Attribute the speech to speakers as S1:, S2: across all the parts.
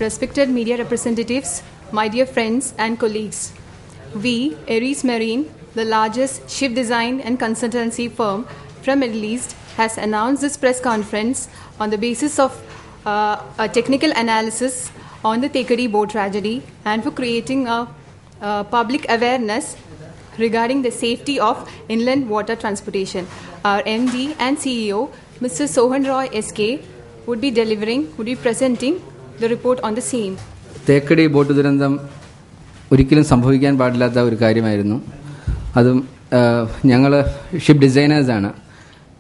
S1: respected media representatives, my dear friends and colleagues. We, Aries Marine, the largest ship design and consultancy firm from Middle East, has announced this press conference on the basis of a technical analysis on the Thekari boat tragedy and for creating a public awareness regarding the safety of inland water transportation. Our MD and CEO, Mr. Sohan Roy SK, would be presenting the report on the same.
S2: Thekkady boat ദുരന്തം ഒരിക്കലും സംഭവിക്കാൻ പാടില്ലാത്ത ഒരു കാര്യമായിരുന്നു. അതും ഞങ്ങൾ ship ഡിസൈനേഴ്സാണ്.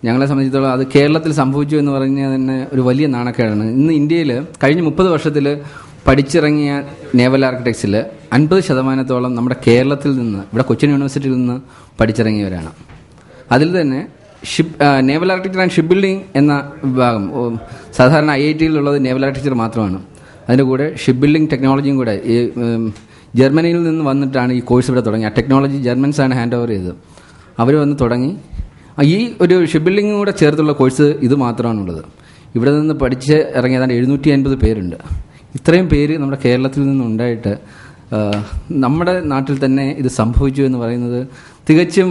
S2: ഞങ്ങളെ സംബന്ധിച്ചിടത്തോളം അത് കേരളത്തിൽ സംഭവിച്ചു എന്ന് പറഞ്ഞാൽ തന്നെ ഒരു വലിയ നാണക്കേടാണ്. ഇന്ന് ഇന്ത്യയിൽ കഴിഞ്ഞ 30 വർഷത്തിൽ പഠിച്ചിറങ്ങിയ നേവൽ ആർക്കിടെക്ട്സിൽ 50% നമ്മുടെ കേരളത്തിൽ നിന്ന്, ഇവിടെ കൊച്ചിൻ യൂണിവേഴ്സിറ്റിയിൽ നിന്ന് പഠിച്ചിറങ്ങിയവരാണ്. അതിൽ തന്നെ naval architecture and ship building എന്ന വിഭാഗം സാധാരണ IIT-യിലുള്ളത് നേവൽ ആർക്കിടെക്ചർ മാത്രമാണ്. അതിൻ്റെ കൂടെ ഷിപ്പ് ബിൽഡിംഗ് ടെക്നോളജിയും കൂടെ ഈ ജർമ്മനിയിൽ നിന്ന് വന്നിട്ടാണ് ഈ കോഴ്സ് ഇവിടെ തുടങ്ങി. ആ ടെക്നോളജി ജർമ്മൻസാണ് ഹാൻഡ് ഓവർ ചെയ്തത്. അവർ വന്ന് തുടങ്ങി. ഈ ഒരു ഷിപ്പ് ബിൽഡിംഗും കൂടെ ചേർത്തുള്ള കോഴ്സ് ഇത് മാത്രമാണുള്ളത്. ഇവിടെ നിന്ന് പഠിച്ച് ഇറങ്ങിയതാണ്ട് 750 പേരുണ്ട്. ഇത്രയും പേര് നമ്മുടെ കേരളത്തിൽ നിന്നുണ്ടായിട്ട് നമ്മുടെ നാട്ടിൽ തന്നെ ഇത് സംഭവിച്ചു എന്ന് പറയുന്നത് തികച്ചും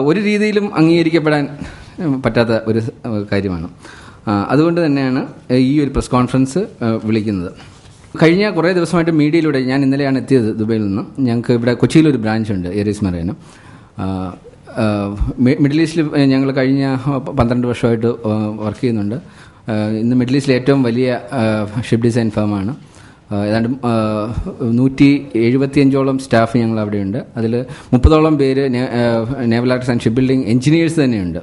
S2: ഒരു രീതിയിലും അംഗീകരിക്കപ്പെടാൻ പറ്റാത്ത ഒരു കാര്യമാണ്. അതുകൊണ്ട് തന്നെയാണ് ഈ ഒരു പ്രസ് കോൺഫറൻസ് വിളിക്കുന്നത്. കഴിഞ്ഞ കുറേ ദിവസമായിട്ട് മീഡിയയിലൂടെ, ഞാൻ ഇന്നലെയാണ് എത്തിയത് ദുബൈയിൽ നിന്ന്. ഞങ്ങൾക്ക് ഇവിടെ കൊച്ചിയിലൊരു ബ്രാഞ്ചുണ്ട്, ഏരീസ് മറൈന്. മിഡിൽ ഈസ്റ്റിൽ ഞങ്ങൾ കഴിഞ്ഞ 12 വർഷമായിട്ട് വർക്ക് ചെയ്യുന്നുണ്ട്. ഇന്ന് മിഡിൽ ഈസ്റ്റിലെ ഏറ്റവും വലിയ ഷിപ്പ് ഡിസൈൻ ഫേമാണ്. ഏതാണ്ട് 175ഓളം സ്റ്റാഫ് ഞങ്ങൾ അവിടെയുണ്ട്. അതിൽ 30ഓളം പേര് naval architecture and ship building engineers തന്നെയുണ്ട്.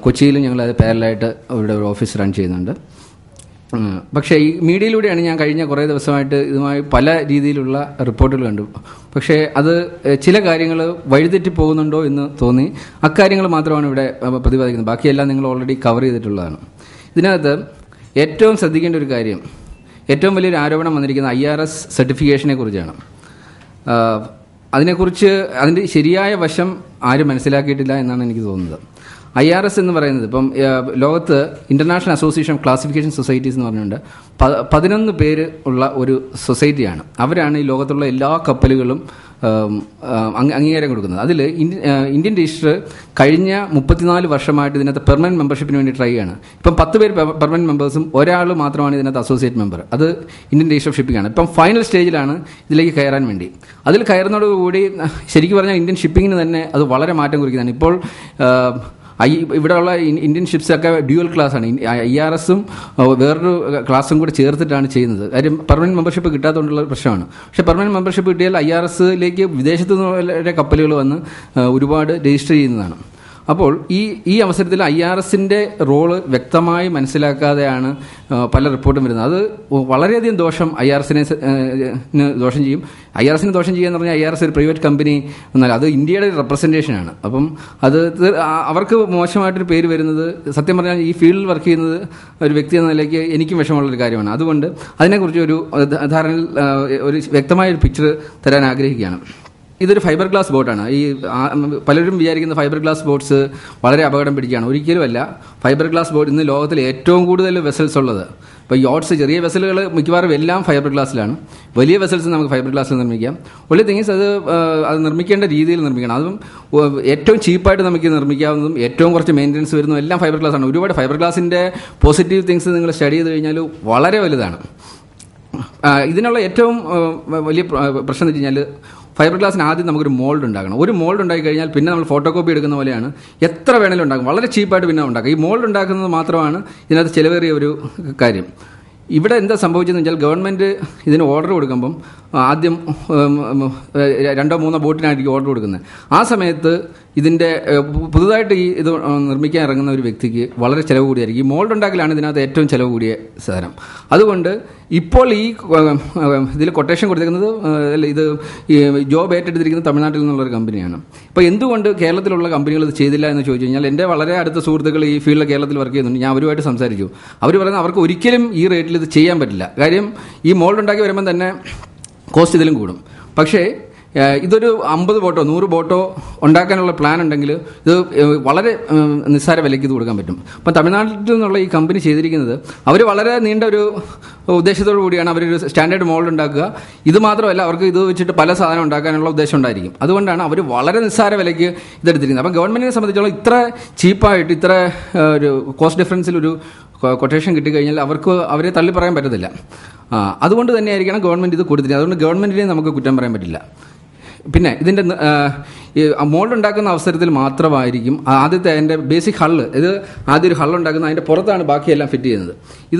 S2: കൊച്ചിയിലും ഞങ്ങളത് പാരലായിട്ട് ഇവിടെ ഒരു ഓഫീസ് റൺ ചെയ്യുന്നുണ്ട്. പക്ഷേ ഈ മീഡിയയിലൂടെയാണ് ഞാൻ കഴിഞ്ഞ കുറേ ദിവസമായിട്ട് ഇതുമായി പല രീതിയിലുള്ള റിപ്പോർട്ടുകൾ കണ്ടു. പക്ഷേ അത് ചില കാര്യങ്ങൾ വഴിതെറ്റി പോകുന്നുണ്ടോ എന്ന് തോന്നി. അക്കാര്യങ്ങൾ മാത്രമാണ് ഇവിടെ പ്രതിപാദിക്കുന്നത്. ബാക്കിയെല്ലാം നിങ്ങൾ ഓൾറെഡി കവർ ചെയ്തിട്ടുള്ളതാണ്. ഇതിനകത്ത് ഏറ്റവും ശ്രദ്ധിക്കേണ്ട ഒരു കാര്യം, ഏറ്റവും വലിയൊരു ആരോപണം വന്നിരിക്കുന്ന IRS സർട്ടിഫിക്കേഷനെ കുറിച്ചാണ്. അതിനെക്കുറിച്ച് അതിൻ്റെ ശരിയായ വശം ആരും മനസ്സിലാക്കിയിട്ടില്ല എന്നാണ് എനിക്ക് തോന്നുന്നത്. IRS എന്ന് പറയുന്നത് ഇപ്പം ലോകത്ത് international association of classification societies എന്ന് പറഞ്ഞുകൊണ്ട് 11 പേര് ഉള്ള ഒരു സൊസൈറ്റിയാണ്. അവരാണ് ഈ ലോകത്തുള്ള എല്ലാ കപ്പലുകളും അംഗീകാരം കൊടുക്കുന്നത്. അതിൽ ഇന്ത്യൻ രജിസ്റ്റർ കഴിഞ്ഞ 34 വർഷമായിട്ട് ഇതിനകത്ത് പെർമനന്റ് മെമ്പർഷിപ്പിന് വേണ്ടി ട്രൈ ആണ്. ഇപ്പം 10 പേര് പെർമനന്റ് മെമ്പേഴ്സും ഒരാൾ മാത്രമാണ് ഇതിനകത്ത് അസോസിയേറ്റ് മെമ്പർ. അത് ഇന്ത്യൻ രജിസ്റ്റർ ഓഫ് ഷിപ്പിംഗ് ആണ്. ഇപ്പം ഫൈനൽ സ്റ്റേജിലാണ് ഇതിലേക്ക് കയറാൻ വേണ്ടി. അതിൽ കയറുന്നതോടുകൂടി ശരിക്കും പറഞ്ഞാൽ ഇന്ത്യൻ ഷിപ്പിങ്ങിന് തന്നെ അത് വളരെ മാറ്റം കുറിക്കുന്നതാണ്. ഇപ്പോൾ ഇവിടെയുള്ള ഇന്ത്യൻ ഷിപ്സൊക്കെ ഡ്യുവൽ ക്ലാസ്സാണ്. IRS-ഉം വേറൊരു ക്ലാസ്സും കൂടെ ചേർത്തിട്ടാണ് ചെയ്യുന്നത്. കാര്യം പെർമനന്റ് മെമ്പർഷിപ്പ് കിട്ടാത്തതുകൊണ്ടുള്ള പ്രശ്നമാണ്. പക്ഷേ പെർമനന്റ് മെമ്പർഷിപ്പ് കിട്ടിയാൽ IRS-ലേക്ക് വിദേശത്തു നിന്നുള്ള കപ്പലുകൾ വന്ന് ഒരുപാട് രജിസ്റ്റർ ചെയ്യുന്നതാണ്. അപ്പോൾ ഈ അവസരത്തിൽ IRS-ന്റെ റോള് വ്യക്തമായി മനസ്സിലാക്കാതെയാണ് പല റിപ്പോർട്ടും വരുന്നത്. അത് വളരെയധികം ദോഷം IRS-ന് ദോഷം ചെയ്യും. IRS-ന് ദോഷം ചെയ്യാന്ന് പറഞ്ഞാൽ IRS ഒരു പ്രൈവറ്റ് കമ്പനി എന്നല്ല, അത് ഇന്ത്യയുടെ റെപ്രസെൻറ്റേഷനാണ്. അപ്പം അത് അവർക്ക് മോശമായിട്ടൊരു പേര് വരുന്നത്, സത്യം പറഞ്ഞാൽ ഈ ഫീൽഡിൽ വർക്ക് ചെയ്യുന്നത് ഒരു വ്യക്തി എന്ന നിലയ്ക്ക് എനിക്കും വിഷമമുള്ളൊരു കാര്യമാണ്. അതുകൊണ്ട് അതിനെക്കുറിച്ച് ഒരു ധാരണയിൽ ഒരു വ്യക്തമായൊരു പിക്ചർ തരാൻ ആഗ്രഹിക്കുകയാണ്. ഇതൊരു ഫൈബർ ഗ്ലാസ് ബോട്ടാണ്. പലരും വിചാരിക്കുന്ന ഫൈബർ ഗ്ലാസ് ബോട്ട്സ് വളരെ അപകടം പിടിക്കുകയാണ്. ഒരിക്കലുമല്ല. ഫൈബർ ഗ്ലാസ് ബോട്ട് ഇന്ന് ലോകത്തിൽ ഏറ്റവും കൂടുതൽ വെസൽസ് ഉള്ളത്. ഇപ്പോൾ യോട്ട്സ്, ചെറിയ വെസലുകൾ മിക്കവാറും എല്ലാം ഫൈബർ ഗ്ലാസ്സിലാണ്. വലിയ വെസൽസ് നമുക്ക് ഫൈബർ ഗ്ലാസ്സിൽ നിർമ്മിക്കാം. ഒള്ളി തിങ്സ് അത് നിർമ്മിക്കേണ്ട രീതിയിൽ നിർമ്മിക്കണം. അതും ഏറ്റവും ചീപ്പായിട്ട് നമുക്ക് നിർമ്മിക്കാവുന്നതും ഏറ്റവും കുറച്ച് മെയിൻ്റനൻസ് വരുന്നതും എല്ലാം ഫൈബർ ഗ്ലാസ് ആണ്. ഒരുപാട് ഫൈബർ ഗ്ലാസിൻ്റെ പോസിറ്റീവ് തിങ്സ് നിങ്ങൾ സ്റ്റഡി ചെയ്ത് കഴിഞ്ഞാൽ വളരെ വലുതാണ്. ഇതിനുള്ള ഏറ്റവും വലിയ പ്രശ്നം എന്ന് വെച്ച് കഴിഞ്ഞാൽ ഫൈബർ ഗ്ലാസിന് ആദ്യം നമുക്കൊരു മോൾഡ് ഉണ്ടാക്കണം. ഒരു മോൾഡ് ഉണ്ടാക്കി കഴിഞ്ഞാൽ പിന്നെ നമ്മൾ ഫോട്ടോ കോപ്പി എടുക്കുന്ന പോലെയാണ്, എത്ര വേണമെങ്കിലും ഉണ്ടാക്കും. വളരെ ചീപ്പായിട്ട് പിന്നെ ഉണ്ടാക്കും. ഈ മോൾഡ് ഉണ്ടാക്കുന്നത് മാത്രമാണ് ഇതിനകത്ത് ചിലവേറിയ ഒരു കാര്യം. ഇവിടെ എന്താ സംഭവിച്ചതെന്ന് വെച്ചാൽ ഗവൺമെൻറ് ഇതിന് ഓർഡർ കൊടുക്കുമ്പം ആദ്യം 2-3 ബോട്ടിനായിരിക്കും ഓർഡർ കൊടുക്കുന്നത്. ആ സമയത്ത് ഇതിൻ്റെ പുതുതായിട്ട് ഇത് നിർമ്മിക്കാൻ ഇറങ്ങുന്ന ഒരു വ്യക്തിക്ക് വളരെ ചിലവ് കൂടിയായിരിക്കും. ഈ മോൾഡ് ഉണ്ടാക്കലാണ് ഇതിനകത്ത് ഏറ്റവും ചിലവ് കൂടിയ സാധനം. അതുകൊണ്ട് ഇപ്പോൾ ഇതിൽ കൊട്ടേഷൻ കൊടുത്തിരിക്കുന്നത്, ഇത് ജോബ് ഏറ്റെടുത്തിരിക്കുന്നത് തമിഴ്നാട്ടിൽ നിന്നുള്ളൊരു കമ്പനിയാണ്. ഇപ്പോൾ എന്തുകൊണ്ട് കേരളത്തിലുള്ള കമ്പനികൾ ഇത് ചെയ്തില്ല എന്ന് ചോദിച്ചു കഴിഞ്ഞാൽ, എൻ്റെ വളരെ അടുത്ത സുഹൃത്തുക്കൾ ഈ ഫീൽഡിൽ കേരളത്തിൽ വർക്ക് ചെയ്യുന്നുണ്ട്. ഞാൻ അവരുമായിട്ട് സംസാരിച്ചു. അവർ പറയുന്നത് അവർക്ക് ഒരിക്കലും ഈ റേറ്റിൽ ഇത് ചെയ്യാൻ പറ്റില്ല. കാര്യം ഈ മോൾഡ് ഉണ്ടാക്കി വരുമ്പം തന്നെ കോസ്റ്റ് ഇതിലും കൂടും. പക്ഷേ ഇതൊരു 50 ബോട്ടോ 100 ബോട്ടോ ഉണ്ടാക്കാനുള്ള പ്ലാൻ ഉണ്ടെങ്കിൽ ഇത് വളരെ നിസ്സാര വിലയ്ക്ക് ഇത് കൊടുക്കാൻ പറ്റും. അപ്പം തമിഴ്നാട്ടിൽ നിന്നുള്ള ഈ കമ്പനി ചെയ്തിരിക്കുന്നത് അവർ വളരെ നീണ്ട ഒരു ഉദ്ദേശത്തോടു കൂടിയാണ് അവരൊരു സ്റ്റാൻഡേർഡ് മോൾഡ് ഉണ്ടാക്കുക. ഇത് മാത്രമല്ല, അവർക്ക് ഇത് വെച്ചിട്ട് പല സാധനം ഉണ്ടാക്കാനുള്ള ഉദ്ദേശം ഉണ്ടായിരിക്കും. അതുകൊണ്ടാണ് അവർ വളരെ നിസ്സാര വിലയ്ക്ക് ഇതെടുത്തിരിക്കുന്നത്. അപ്പം ഗവൺമെൻറ്റിനെ സംബന്ധിച്ചോളം ഇത്ര ചീപ്പായിട്ട് ഇത്ര ഒരു കോസ്റ്റ് ഡിഫറൻസിൽ ഒരു കൊട്ടേഷൻ കിട്ടിക്കഴിഞ്ഞാൽ അവരെ തള്ളി പറയാൻ പറ്റത്തില്ല. അതുകൊണ്ട് തന്നെയായിരിക്കണം ഗവൺമെൻറ് ഇത് കൊടുത്തിരിക്കുന്നത്. അതുകൊണ്ട് ഗവൺമെൻറ്റിനെ നമുക്ക് കുറ്റം പറയാൻ പറ്റില്ല. പിന്നെ ഇതിൻ്റെ മോൾഡ് ഉണ്ടാക്കുന്ന അവസരത്തിൽ മാത്രമായിരിക്കും ആദ്യത്തെ അതിൻ്റെ ബേസിക് ഹള്ള്, ഇത് ആദ്യം ഒരു ഹള്ള് ഉണ്ടാക്കുന്ന അതിൻ്റെ പുറത്താണ് ബാക്കിയെല്ലാം ഫിറ്റ് ചെയ്യുന്നത്.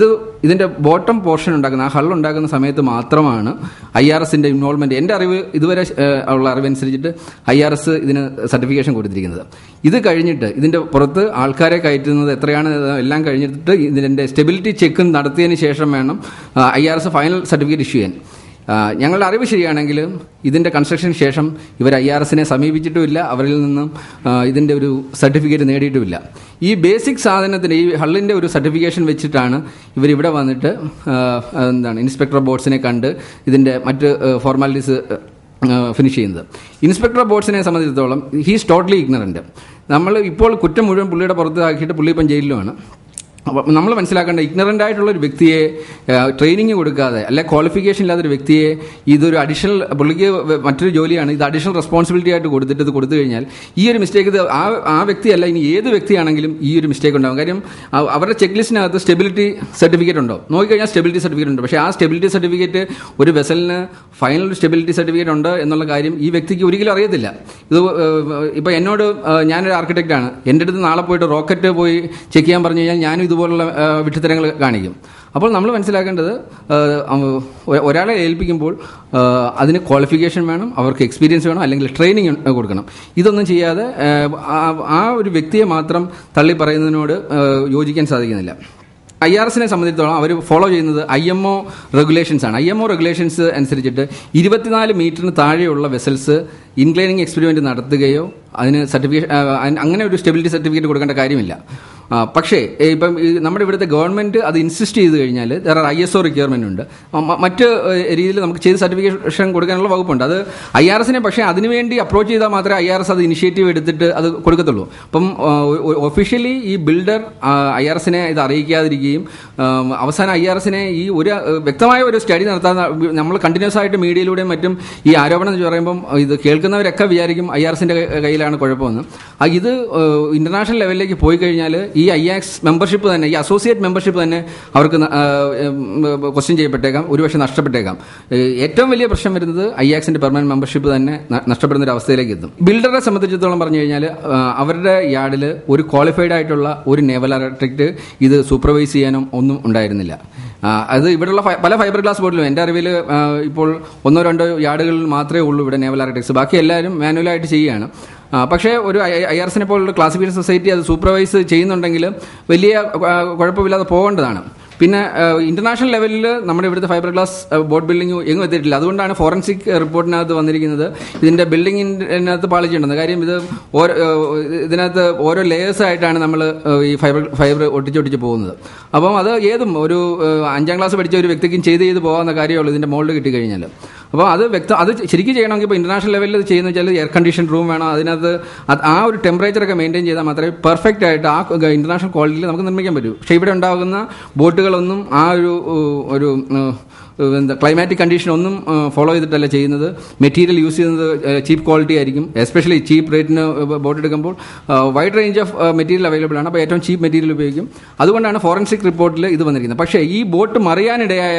S2: ഇതിൻ്റെ ബോട്ടം പോർഷൻ ഉണ്ടാക്കുന്ന ആ ഹള്ള് ഉണ്ടാക്കുന്ന സമയത്ത് മാത്രമാണ് IRSന്റെ ഇൻവോൾവ്മെൻറ്റ്. എൻ്റെ അറിവ് ഇതുവരെ ഉള്ള അറിവനുസരിച്ചിട്ട് IRS ഇതിന് സർട്ടിഫിക്കേഷൻ കൊടുത്തിരിക്കുന്നത്. ഇത് കഴിഞ്ഞിട്ട് ഇതിൻ്റെ പുറത്ത് ആൾക്കാരെ കയറ്റുന്നത് എത്രയാണ് എല്ലാം കഴിഞ്ഞിട്ട് ഇതിൻ്റെ സ്റ്റെബിലിറ്റി ചെക്ക് നടത്തിയതിന് ശേഷം വേണം IRS ഫൈനൽ സർട്ടിഫിക്കറ്റ് ഇഷ്യൂ ചെയ്യാൻ. ഞങ്ങളുടെ അറിവ് ശരിയാണെങ്കിൽ ഇതിൻ്റെ കൺസ്ട്രക്ഷന് ശേഷം ഇവർ IRSനെ സമീപിച്ചിട്ടുമില്ല, അവരിൽ നിന്നും ഇതിൻ്റെ ഒരു സർട്ടിഫിക്കറ്റ് നേടിയിട്ടുമില്ല. ഈ ബേസിക് സാധനത്തിന് ഈ ഹള്ളിൻ്റെ ഒരു സർട്ടിഫിക്കേഷൻ വെച്ചിട്ടാണ് ഇവരിവിടെ വന്നിട്ട് ഇൻസ്പെക്ടർ ബോർഡ്സിനെ കണ്ട് ഇതിൻ്റെ മറ്റ് ഫോർമാലിറ്റീസ് ഫിനിഷ് ചെയ്യുന്നത്. ഇൻസ്പെക്ടർ ബോർഡ്സിനെ സംബന്ധിച്ചിടത്തോളം ഹീസ് ടോട്ടലി ഇഗ്നറൻറ്റ്. നമ്മൾ ഇപ്പോൾ കുറ്റം മുഴുവൻ പുള്ളിയുടെ പുറത്താക്കിയിട്ട് പുള്ളി ഇപ്പം ജയിലിലുമാണ്. അപ്പം നമ്മൾ മനസ്സിലാക്കേണ്ട, ഇഗ്നറൻ്റ് ആയിട്ടുള്ളൊരു വ്യക്തിയെ ട്രെയിനിങ് കൊടുക്കാതെ അല്ലെ ക്വാളിഫിക്കേഷൻ ഇല്ലാത്തൊരു വ്യക്തിയെ ഇതൊരു അഡീഷണൽ, പുള്ളിക്ക് മറ്റൊരു ജോലിയാണ്, ഇത് അഡീഷണൽ റെസ്പോൺസിബിലിറ്റി ആയിട്ട് കൊടുത്തിട്ട് ഇത് കൊടുത്തു കഴിഞ്ഞാൽ ഈ ഒരു മിസ്റ്റേക്ക് ഇത് ആ വ്യക്തിയല്ല, ഇനി ഏത് വ്യക്തിയാണെങ്കിലും ഈ ഒരു മിസ്റ്റേക്ക് ഉണ്ടാകും. കാര്യം അവരുടെ ചെക്ക് ലിസ്റ്റിനകത്ത് സ്റ്റെബിലിറ്റി സർട്ടിഫിക്കറ്റ് ഉണ്ടോ നോക്കിക്കഴിഞ്ഞാൽ സ്റ്റെബിലിറ്റി സർട്ടിഫിക്കറ്റ് ഉണ്ട്. പക്ഷേ ആ സ്റ്റെബിലിറ്റി സർട്ടിഫിക്കറ്റ് ഒരു വെസലിന് ഫൈനൽ സ്റ്റെബിലിറ്റി സർട്ടിഫിക്കറ്റ് ഉണ്ട് എന്നുള്ള കാര്യം ഈ വ്യക്തിക്ക് ഒരിക്കലും അറിയത്തില്ല. ഇത് ഇപ്പോൾ എന്നോട്, ഞാനൊരു ആർക്കിടെക്റ്റാണ്, എൻ്റെ അടുത്ത് നാളെ പോയിട്ട് റോക്കറ്റ് പോയി ചെക്ക് ചെയ്യാൻ പറഞ്ഞു കഴിഞ്ഞാൽ ഞാനും ഇതുപോലുള്ള വിഡ്ഢിത്തരങ്ങൾ കാണിക്കും. അപ്പോൾ നമ്മൾ മനസ്സിലാക്കേണ്ടത്, ഒരാളെ ഏൽപ്പിക്കുമ്പോൾ അതിന് ക്വാളിഫിക്കേഷൻ വേണം, അവർക്ക് എക്സ്പീരിയൻസ് വേണം, അല്ലെങ്കിൽ ട്രെയിനിങ് കൊടുക്കണം. ഇതൊന്നും ചെയ്യാതെ ആ ഒരു വ്യക്തിയെ മാത്രം തള്ളി പറയുന്നതിനോട് യോജിക്കാൻ സാധിക്കുന്നില്ല. IRSനെ സംബന്ധിച്ചിടത്തോളം അവർ ഫോളോ ചെയ്യുന്നത് IMO റെഗുലേഷൻസ് ആണ്. IMO റെഗുലേഷൻസ് അനുസരിച്ചിട്ട് 24 മീറ്ററിന് താഴെയുള്ള വെസൽസ് ഇൻക്ലൈനിങ് എക്സ്പെരിമെൻറ്റ് നടത്തുകയോ അതിന് സർട്ടിഫിക്കേഷൻ, അങ്ങനെ ഒരു സ്റ്റെബിലിറ്റി സർട്ടിഫിക്കറ്റ് കൊടുക്കേണ്ട കാര്യമില്ല. പക്ഷേ ഇപ്പം നമ്മുടെ ഇവിടുത്തെ ഗവൺമെൻറ് അത് ഇൻസിസ്റ്റ് ചെയ്ത് കഴിഞ്ഞാൽ ISO റിക്വയർമെൻ്റ് ഉണ്ട്, മറ്റ് രീതിയിൽ നമുക്ക് ചെയ്ത് സർട്ടിഫിക്കേഷൻ കൊടുക്കാനുള്ള വകുപ്പുണ്ട്. അത് IRSനെ പക്ഷേ അതിനുവേണ്ടി അപ്രോച്ച് ചെയ്താൽ മാത്രമേ IRS അത് ഇനിഷ്യേറ്റീവ് എടുത്തിട്ട് അത് കൊടുക്കത്തുള്ളൂ. അപ്പം ഒഫീഷ്യലി ഈ ബിൽഡർ IRSനെ ഇത് അറിയിക്കാതിരിക്കുകയും അവസാനം IRSനെ ഈ ഒരു വ്യക്തമായ ഒരു സ്റ്റഡി നടത്താൻ നമ്മൾ കണ്ടിന്യൂസ് ആയിട്ട് മീഡിയയിലൂടെയും മറ്റും ഈ ആരോപണം എന്ന് പറയുമ്പം ഇത് കേൾക്കുന്നവരൊക്കെ വിചാരിക്കും IRSന്റെ കയ്യിലാണ് കുഴപ്പമെന്ന്. ഇത് ഇന്റർനാഷണൽ ലെവലിലേക്ക് പോയി കഴിഞ്ഞാൽ ഈ IACS മെമ്പർഷിപ്പ് തന്നെ, ഈ അസോസിയേറ്റ് മെമ്പർഷിപ്പ് തന്നെ അവർക്ക് ക്വസ്റ്റ്യൻ ചെയ്യപ്പെട്ടേക്കാം, ഒരുപക്ഷെ നഷ്ടപ്പെട്ടേക്കാം. ഏറ്റവും വലിയ പ്രശ്നം വരുന്നത് IACSന്റെ പെർമനന്റ് മെമ്പർഷിപ്പ് തന്നെ നഷ്ടപ്പെടുന്ന ഒരു അവസ്ഥയിലേക്ക് എത്തും. ബിൽഡറെ സംബന്ധിച്ചിടത്തോളം പറഞ്ഞു കഴിഞ്ഞാൽ അവരുടെ യാർഡിൽ ഒരു ക്വാളിഫൈഡ് ആയിട്ടുള്ള ഒരു നേവൽ ആർക്കിടെക്ട് ഇത് സൂപ്പർവൈസ് ചെയ്യാനും ഒന്നും ഉണ്ടായിരുന്നില്ല. അത് ഇവിടെയുള്ള പല ഫൈബർ ഗ്ലാസ് ബോർഡിലും എൻ്റെ അറിവിൽ ഇപ്പോൾ 1-2 യാർഡുകളിൽ മാത്രമേ ഉള്ളൂ ഇവിടെ നേവൽ ആർക്കിടെക്ട്സ്, ബാക്കി എല്ലാവരും മാനുവലായിട്ട് ചെയ്യുകയാണ്. പക്ഷേ ഒരു IRSനെ പോലുള്ള ക്ലാസിഫിക്കേഷൻ സൊസൈറ്റി അത് സൂപ്പർവൈസ് ചെയ്യുന്നുണ്ടെങ്കിൽ വലിയ കുഴപ്പമില്ലാതെ പോകേണ്ടതാണ്. പിന്നെ ഇന്റർനാഷണൽ ലെവലിൽ നമ്മുടെ ഇവിടുത്തെ ഫൈബർ ഗ്ലാസ് ബോർഡ് ബിൽഡിംഗ് എങ്ങും എത്തിയിട്ടില്ല. അതുകൊണ്ടാണ് ഫോറൻസിക് റിപ്പോർട്ടിനകത്ത് വന്നിരിക്കുന്നത് ഇതിൻ്റെ ബിൽഡിങ്ങിനകത്ത് പാളിച്ചിട്ടുണ്ടെന്ന്. കാര്യം ഇതിനകത്ത് ഓരോ ലേയേഴ്സായിട്ടാണ് നമ്മൾ ഈ ഫൈബർ ഒട്ടിച്ചൊട്ടിച്ച് പോകുന്നത്. അപ്പം അത് ഏതും ഒരു 5ാം ക്ലാസ് പഠിച്ച ഒരു വ്യക്തിക്കും ചെയ്ത് പോകാവുന്ന കാര്യമുള്ളൂ ഇതിൻ്റെ മോൾഡ് കിട്ടിക്കഴിഞ്ഞാൽ. അപ്പോൾ അത് ശരിക്കും ചെയ്യണമെങ്കിൽ ഇപ്പോൾ ഇന്റർനാഷണൽ ലെവലിൽ ചെയ്യുന്ന വെച്ചാൽ എയർ കണ്ടീഷൻ റൂം വേണം, അതിനകത്ത് ആ ഒരു ടെമ്പറേച്ചറൊക്കെ മെയിൻറ്റെയിൻ ചെയ്താൽ മാത്രമേ പെർഫെക്റ്റ് ആയിട്ട് ആ ഇന്റർനാഷണൽ ക്വാളിറ്റിയിൽ നമുക്ക് നിർമ്മിക്കാൻ പറ്റൂ. പക്ഷേ ഇവിടെ ഉണ്ടാകുന്ന ബോട്ടുകളൊന്നും ആ ഒരു ക്ലൈമാറ്റിക് കണ്ടീഷൻ ഒന്നും ഫോളോ ചെയ്തിട്ടല്ല ചെയ്യുന്നത്. മെറ്റീരിയൽ യൂസ് ചെയ്യുന്നത് ചീപ്പ് ക്വാളിറ്റി ആയിരിക്കും, എസ്പെഷ്യലി ചീപ്പ് റേറ്റിന് ബോട്ട് എടുക്കുമ്പോൾ wide range of material available ആണ്. അപ്പോൾ ഏറ്റവും ചീപ്പ് മെറ്റീരിയൽ ഉപയോഗിക്കും. അതുകൊണ്ടാണ് ഫോറൻസിക് റിപ്പോർട്ടിൽ ഇത് വന്നിരിക്കുന്നത്. പക്ഷേ ഈ ബോട്ട് മറിയാനിടയായ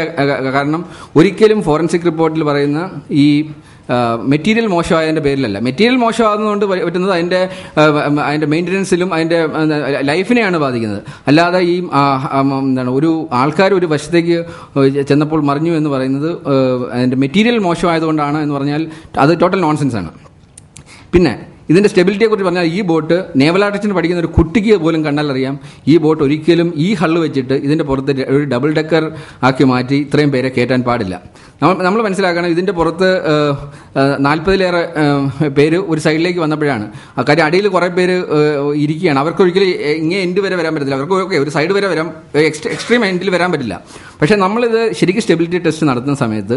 S2: കാരണം ഒരിക്കലും ഫോറൻസിക് റിപ്പോർട്ടിൽ പറയുന്ന ഈ മെറ്റീരിയൽ മോശമായതിൻ്റെ പേരിലല്ല. മെറ്റീരിയൽ മോശമാകുന്നതുകൊണ്ട് പറ്റുന്നത് അതിൻ്റെ മെയിൻ്റനൻസിലും അതിൻ്റെ ലൈഫിനെയാണ് ബാധിക്കുന്നത്. അല്ലാതെ ഈ ഒരു ആൾക്കാർ ഒരു വശത്തേക്ക് ചെന്നപ്പോൾ മറിഞ്ഞു എന്ന് പറയുന്നത് അതിൻ്റെ മെറ്റീരിയൽ മോശമായതുകൊണ്ടാണ് എന്ന് പറഞ്ഞാൽ അത് ടോട്ടൽ നോൺസെൻസ് ആണ്. പിന്നെ ഇതിൻ്റെ സ്റ്റെബിലിറ്റിയെക്കുറിച്ച് പറഞ്ഞാൽ ഈ ബോട്ട് നേവൽ ആർക്കിടെക്ചറിന് പഠിക്കുന്ന ഒരു കുട്ടിക്ക് പോലും കണ്ടാൽ അറിയാം ഈ ബോട്ട് ഒരിക്കലും ഈ ഹള്ള് വെച്ചിട്ട് ഇതിൻ്റെ പുറത്ത് ഒരു ഡബിൾ ഡെക്കർ ആക്കി മാറ്റി ഇത്രയും പേരെ കയറ്റാൻ പാടില്ല. നമ്മൾ മനസ്സിലാക്കണം, ഇതിൻ്റെ പുറത്ത് 40-ലേറെ പേര് ഒരു സൈഡിലേക്ക് വന്നപ്പോഴാണ്. കാര്യം അടിയിൽ കുറേ പേര് ഇരിക്കുകയാണ്. അവർക്ക് ഒരിക്കലും ഇങ്ങനെ എൻഡ് വരെ വരാൻ പറ്റത്തില്ല. അവർക്ക് ഓക്കെ ഒരു സൈഡ് വരെ വരാം, എക്സ്ട്രീം എൻഡിൽ വരാൻ പറ്റില്ല. പക്ഷേ നമ്മളിത് ശരിക്കും സ്റ്റെബിലിറ്റി ടെസ്റ്റ് നടത്തുന്ന സമയത്ത്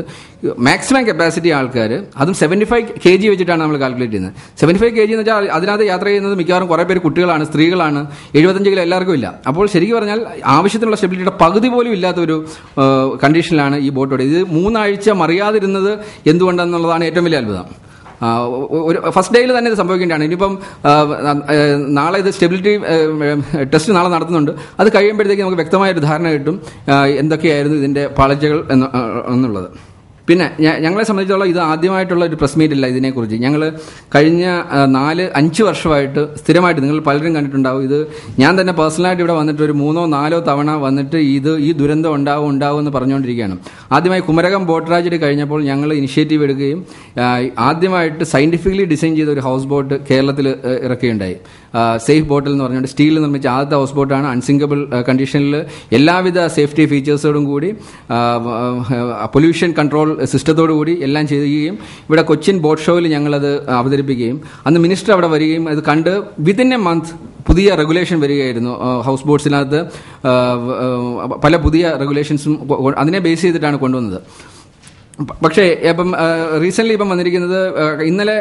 S2: മാക്സിമം കപ്പാസിറ്റി ആൾക്കാർ, അതും 75 kg വെച്ചിട്ടാണ് നമ്മൾ കാൽക്കുലേറ്റ് ചെയ്യുന്നത്. 75 kg എന്ന് വെച്ചാൽ അതിനകത്ത് യാത്ര ചെയ്യുന്നത് മിക്കവാറും കുറേ പേര് കുട്ടികളാണ്, സ്ത്രീകളാണ്. 75 കിലോ എല്ലാവർക്കും ഇല്ല. അപ്പോൾ ശരിക്കും പറഞ്ഞാൽ ആവശ്യത്തിനുള്ള സ്റ്റെബിലിറ്റിയുടെ പകുതി പോലും ഇല്ലാത്തൊരു കണ്ടീഷനിലാണ് ഈ ബോട്ട് ഓടിയത്. ഇത് 3 ആഴ്ച മറിയാതിരുന്നത് എന്തുകൊണ്ടെന്നുള്ളതാണ് ഏറ്റവും വലിയ അത്ഭുതം. ഒരു ഫസ്റ്റ് ഡേയിൽ തന്നെ ഇത് സംഭവിക്കേണ്ടതാണ്. ഇനിയിപ്പം നാളെ ഇത് സ്റ്റെബിലിറ്റി ടെസ്റ്റ് നാളെ നടത്തുന്നുണ്ട്. അത് കഴിയുമ്പോഴത്തേക്ക് നമുക്ക് വ്യക്തമായൊരു ധാരണ കിട്ടും എന്തൊക്കെയായിരുന്നു ഇതിൻ്റെ പാളിച്ചകൾ എന്നുള്ളത്. പിന്നെ ഞങ്ങളെ സംബന്ധിച്ചോളം ഇത് ആദ്യമായിട്ടുള്ള ഒരു പ്രസ് മീറ്റ് ഇല്ല ഇതിനെക്കുറിച്ച്. ഞങ്ങൾ കഴിഞ്ഞ 4-5 വർഷമായിട്ട് സ്ഥിരമായിട്ട്, നിങ്ങൾ പലരും കണ്ടിട്ടുണ്ടാവും, ഇത് ഞാൻ തന്നെ പേഴ്സണലായിട്ട് ഇവിടെ വന്നിട്ട് ഒരു 3-4 തവണ വന്നിട്ട് ഈ ദുരന്തം ഉണ്ടാവും എന്ന് പറഞ്ഞുകൊണ്ടിരിക്കുകയാണ്. ആദ്യമായി കുമരകം ബോട്ട് ട്രാജഡി കഴിഞ്ഞപ്പോൾ ഞങ്ങൾ ഇനിഷ്യേറ്റീവ് എടുക്കുകയും ആദ്യമായിട്ട് സയന്റിഫിക്കലി ഡിസൈൻ ചെയ്ത ഒരു ഹൗസ് ബോട്ട് കേരളത്തിൽ ഇറക്കുകയുണ്ടായി. സേഫ് ബോട്ടിൽ എന്ന് പറഞ്ഞുകൊണ്ട് സ്റ്റീലിൽ നിർമ്മിച്ച ആദ്യത്തെ ഹൗസ് ബോട്ടാണ്. അൺസിങ്കബിൾ കണ്ടീഷനിൽ എല്ലാവിധ സേഫ്റ്റി ഫീച്ചേഴ്സോടും കൂടി പൊല്യൂഷൻ കൺട്രോൾ സിസ്റ്റത്തോടു കൂടി എല്ലാം ചെയ്യുകയും ഇവിടെ കൊച്ചിൻ ബോട്ട് ഷോയിൽ ഞങ്ങളത് അവതരിപ്പിക്കുകയും അന്ന് മിനിസ്റ്റർ അവിടെ വരികയും അത് കണ്ട് വിതിൻ എ മന്ത് പുതിയ റെഗുലേഷൻ വരികയായിരുന്നു. ഹൗസ് ബോട്ട്സിനകത്ത് പല പുതിയ റെഗുലേഷൻസും അതിനെ ബേസ് ചെയ്തിട്ടാണ് കൊണ്ടുവന്നത്. പക്ഷേ ഇപ്പം റീസെൻ്റ്ലി ഇപ്പം വന്നിരിക്കുന്നത്, ഇന്നലെ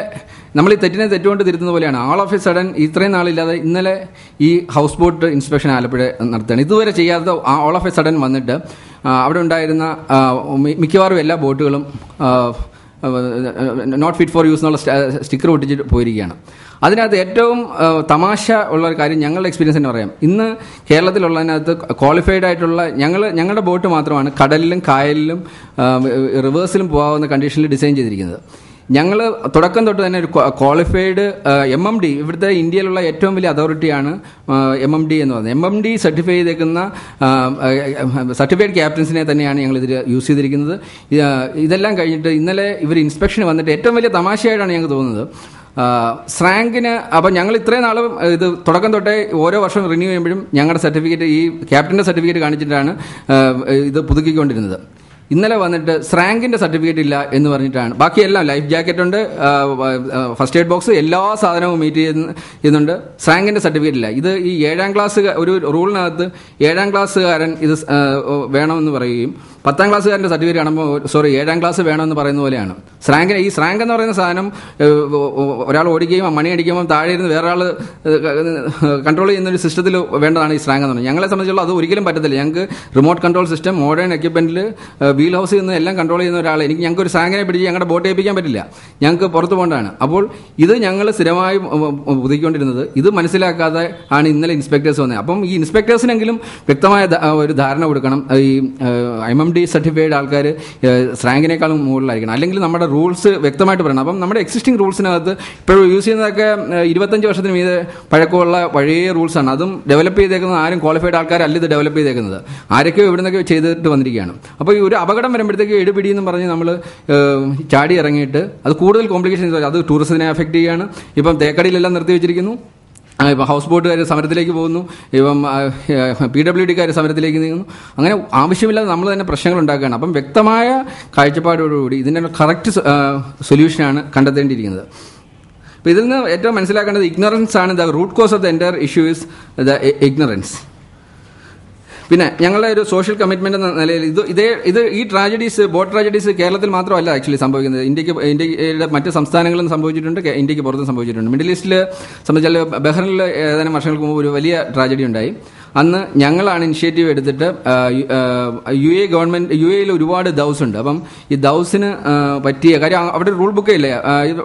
S2: നമ്മൾ ഈ തെറ്റുകൊണ്ട് തിരുത്തുന്ന പോലെയാണ്. ആൾ ഓഫ് എ സഡൻ ഇത്രയും നാളില്ലാതെ ഇന്നലെ ഈ ഹൗസ് ബോട്ട് ഇൻസ്പെക്ഷൻ ആലപ്പുഴ നടത്തുകയാണ്. ഇതുവരെ ചെയ്യാത്ത ആൾ ഓഫ് എ സഡൻ വന്നിട്ട് അവിടെ ഉണ്ടായിരുന്ന മിക്കവാറും എല്ലാ ബോട്ടുകളും നോട്ട് ഫിറ്റ് ഫോർ യൂസ് എന്നുള്ള സ്റ്റിക്കർ ഒട്ടിച്ചിട്ട് പോയിരിക്കുകയാണ്. അതിനകത്ത് ഏറ്റവും തമാശ ഉള്ളൊരു കാര്യം ഞങ്ങളുടെ എക്സ്പീരിയൻസ് തന്നെ പറയാം. ഇന്ന് കേരളത്തിലുള്ളതിനകത്ത് ക്വാളിഫൈഡ് ആയിട്ടുള്ള ഞങ്ങളുടെ ബോട്ട് മാത്രമാണ് കടലിലും കായലിലും റിവേഴ്സിലും പോകാവുന്ന കണ്ടീഷനിൽ ഡിസൈൻ ചെയ്തിരിക്കുന്നത്. ഞങ്ങൾ തുടക്കം തൊട്ട് തന്നെ ഒരു ക്വാളിഫൈഡ് MMD, ഇവിടുത്തെ ഇന്ത്യയിലുള്ള ഏറ്റവും വലിയ അതോറിറ്റിയാണ് MMD എന്ന് പറയുന്നത്. MMD സർട്ടിഫൈ ചെയ്തേക്കുന്ന സർട്ടിഫൈഡ് ക്യാപ്റ്റൻസിനെ തന്നെയാണ് ഞങ്ങൾ ഇതിൽ യൂസ് ചെയ്തിരിക്കുന്നത്. ഇതെല്ലാം കഴിഞ്ഞിട്ട് ഇന്നലെ ഇവർ ഇൻസ്പെക്ഷന് വന്നിട്ട് ഏറ്റവും വലിയ തമാശയായിട്ടാണ് ഞങ്ങൾക്ക് തോന്നുന്നത്. സ്രാങ്കിന് അപ്പം ഞങ്ങൾ ഇത്രയും നാളും ഇത് തുടക്കം തൊട്ടേ ഓരോ വർഷം റിന്യൂ ചെയ്യുമ്പോഴും ഞങ്ങളുടെ സർട്ടിഫിക്കറ്റ്, ഈ ക്യാപ്റ്റൻ്റെ സർട്ടിഫിക്കറ്റ് കാണിച്ചിട്ടാണ് ഇത് പുതുക്കിക്കൊണ്ടിരുന്നത്. ഇന്നലെ വന്നിട്ട് സ്രാങ്കിൻ്റെ സർട്ടിഫിക്കറ്റ് ഇല്ല എന്ന് പറഞ്ഞിട്ടാണ്. ബാക്കിയെല്ലാം ലൈഫ് ജാക്കറ്റ് ഉണ്ട്, ഫസ്റ്റ് എയ്ഡ് ബോക്സ്, എല്ലാ സാധനവും മീറ്റ് ചെയ്യുന്നുണ്ട്. സ്രാങ്കിൻ്റെ സർട്ടിഫിക്കറ്റ് ഇല്ല. ഇത് ഈ 7ാം ക്ലാസ് ഒരു റൂളിനകത്ത് 7ാം ക്ലാസ്സുകാരൻ ഇത് വേണമെന്ന് പറയുകയും 10ാം ക്ലാസ്സുകാരൻ്റെ സർട്ടിഫിക്കറ്റ് കാണുമ്പോൾ 7ാം ക്ലാസ് വേണമെന്ന് പറയുന്ന പോലെയാണ്. ഈ സ്രാങ്ക് എന്ന് പറയുന്ന സാധനം ഒരാൾ ഓടിക്കുകയും മണി അടിക്കുമ്പോൾ താഴെ ഇരുന്ന് വേറെ ആൾ കൺട്രോൾ ചെയ്യുന്ന ഒരു സിസ്റ്റത്തിൽ വേണ്ടതാണ് ഈ സ്രാങ്ക് എന്ന് പറയുന്നത്. ഞങ്ങളെ സംബന്ധിച്ചുള്ള അത് ഒരിക്കലും പറ്റത്തില്ല. ഞങ്ങൾക്ക് റിമോട്ട് കൺട്രോൾ സിസ്റ്റം, മോഡേൺ എക്യുപ്മെന്റിൽ വീൽ ഹൗസിൽ നിന്ന് എല്ലാം കൺട്രോൾ ചെയ്യുന്ന ഒരാളെ ഞങ്ങൾക്ക് ഒരു സ്രാങ്കിനെ പിടിച്ച് ഞങ്ങളുടെ ബോട്ട് ഏൽപ്പിക്കാൻ പറ്റില്ല. ഞങ്ങൾക്ക് പുറത്ത് പോകേണ്ടതാണ്. അപ്പോൾ ഇത് ഞങ്ങൾ സ്ഥിരമായി പുതുക്കിക്കൊണ്ടിരുന്നത്. ഇത് മനസ്സിലാക്കാതെ ആണ് ഇന്നലെ ഇൻസ്പെക്ടേഴ്സ് വന്നത്. അപ്പം ഈ ഇൻസ്പെക്ടേഴ്സിനെങ്കിലും വ്യക്തമായ ഒരു ധാരണ കൊടുക്കണം. ഈ MMD സർട്ടിഫൈഡ് ആൾക്കാർ സ്രാങ്കിനേക്കാളും മുകളിലായിരിക്കണം. അല്ലെങ്കിൽ നമ്മുടെ റൂൾസ് വ്യക്തമായിട്ട് പറയണം. അപ്പം നമ്മുടെ എക്സിസ്റ്റിംഗ് റൂൾസിനകത്ത് ഇപ്പോൾ യൂസ് ചെയ്യുന്നതൊക്കെ 25 വർഷത്തിന് മീതെ പഴക്കമുള്ള പഴയ റൂൾസാണ്. അതും ഡെവലപ്പ് ചെയ്തേക്കുന്നത് ആരും ക്വാളിഫൈഡ് ആൾക്കാരല്ല ഇത് ഡെവലപ്പ് ചെയ്തേക്കുന്നത്. ആരൊക്കെയോ ഇവിടുന്നൊക്കെ ചെയ്തിട്ട് വന്നിരിക്കുകയാണ്. അപ്പോൾ ഈ ഒരു അപകടം വരുമ്പോഴത്തേക്ക് എടുപിടി എന്ന് പറഞ്ഞ് നമ്മൾ ചാടി ഇറങ്ങിയിട്ട് അത് കൂടുതൽ കോംപ്ലിക്കേഷൻസ്, അത് ടൂറിസത്തിനെ അഫക്റ്റ് ചെയ്യുകയാണ്. ഇപ്പം തേക്കടിയിലെല്ലാം നിർത്തി വെച്ചിരിക്കുന്നു. ഇപ്പം ഹൗസ് ബോട്ടുകാർ സമരത്തിലേക്ക് പോകുന്നു. ഇപ്പം PWDക്കാർ സമരത്തിലേക്ക് നീങ്ങുന്നു. അങ്ങനെ ആവശ്യമില്ലാതെ നമ്മൾ തന്നെ പ്രശ്നങ്ങൾ ഉണ്ടാക്കുകയാണ്. അപ്പം വ്യക്തമായ കാഴ്ചപ്പാടോടുകൂടി ഇതിൻ്റെ കറക്റ്റ് സൊല്യൂഷനാണ് കണ്ടെത്തേണ്ടിയിരിക്കുന്നത്. അപ്പോൾ ഇതിൽ നിന്ന് ഏറ്റവും മനസ്സിലാക്കേണ്ടത് ഇഗ്നറൻസ് ആണ്. The root cause of the entire issue is the ignorance. പിന്നെ ഞങ്ങളുടെ ഒരു സോഷ്യൽ കമ്മിറ്റ്മെന്റ് എന്ന നിലയിൽ ഈ ട്രാജഡീസ്, ബോട്ട് ട്രാജഡീസ് കേരളത്തിൽ മാത്രമല്ല ആക്ച്വലി സംഭവിക്കുന്നത്. ഇന്ത്യയുടെ മറ്റ് സംസ്ഥാനങ്ങളിലും സംഭവിച്ചിട്ടുണ്ട്, ഇന്ത്യക്ക് പുറത്തും സംഭവിച്ചിട്ടുണ്ട്. മിഡിൽ ഈസ്റ്റിൽ സംബന്ധിച്ചാൽ ബഹ്റിനിൽ ഏതാനും വർഷങ്ങൾക്ക് മുമ്പ് ഒരു വലിയ ട്രാജഡി ഉണ്ടായി. അന്ന് ഞങ്ങളാണ് ഇനിഷ്യേറ്റീവ് എടുത്തിട്ട് UAE ഒരുപാട് ദൗസ് ഉണ്ട്. അപ്പം ഈ ദൗസിന് പറ്റിയ കാര്യം അവിടെ റൂൾ ബുക്കേ ഇല്ല.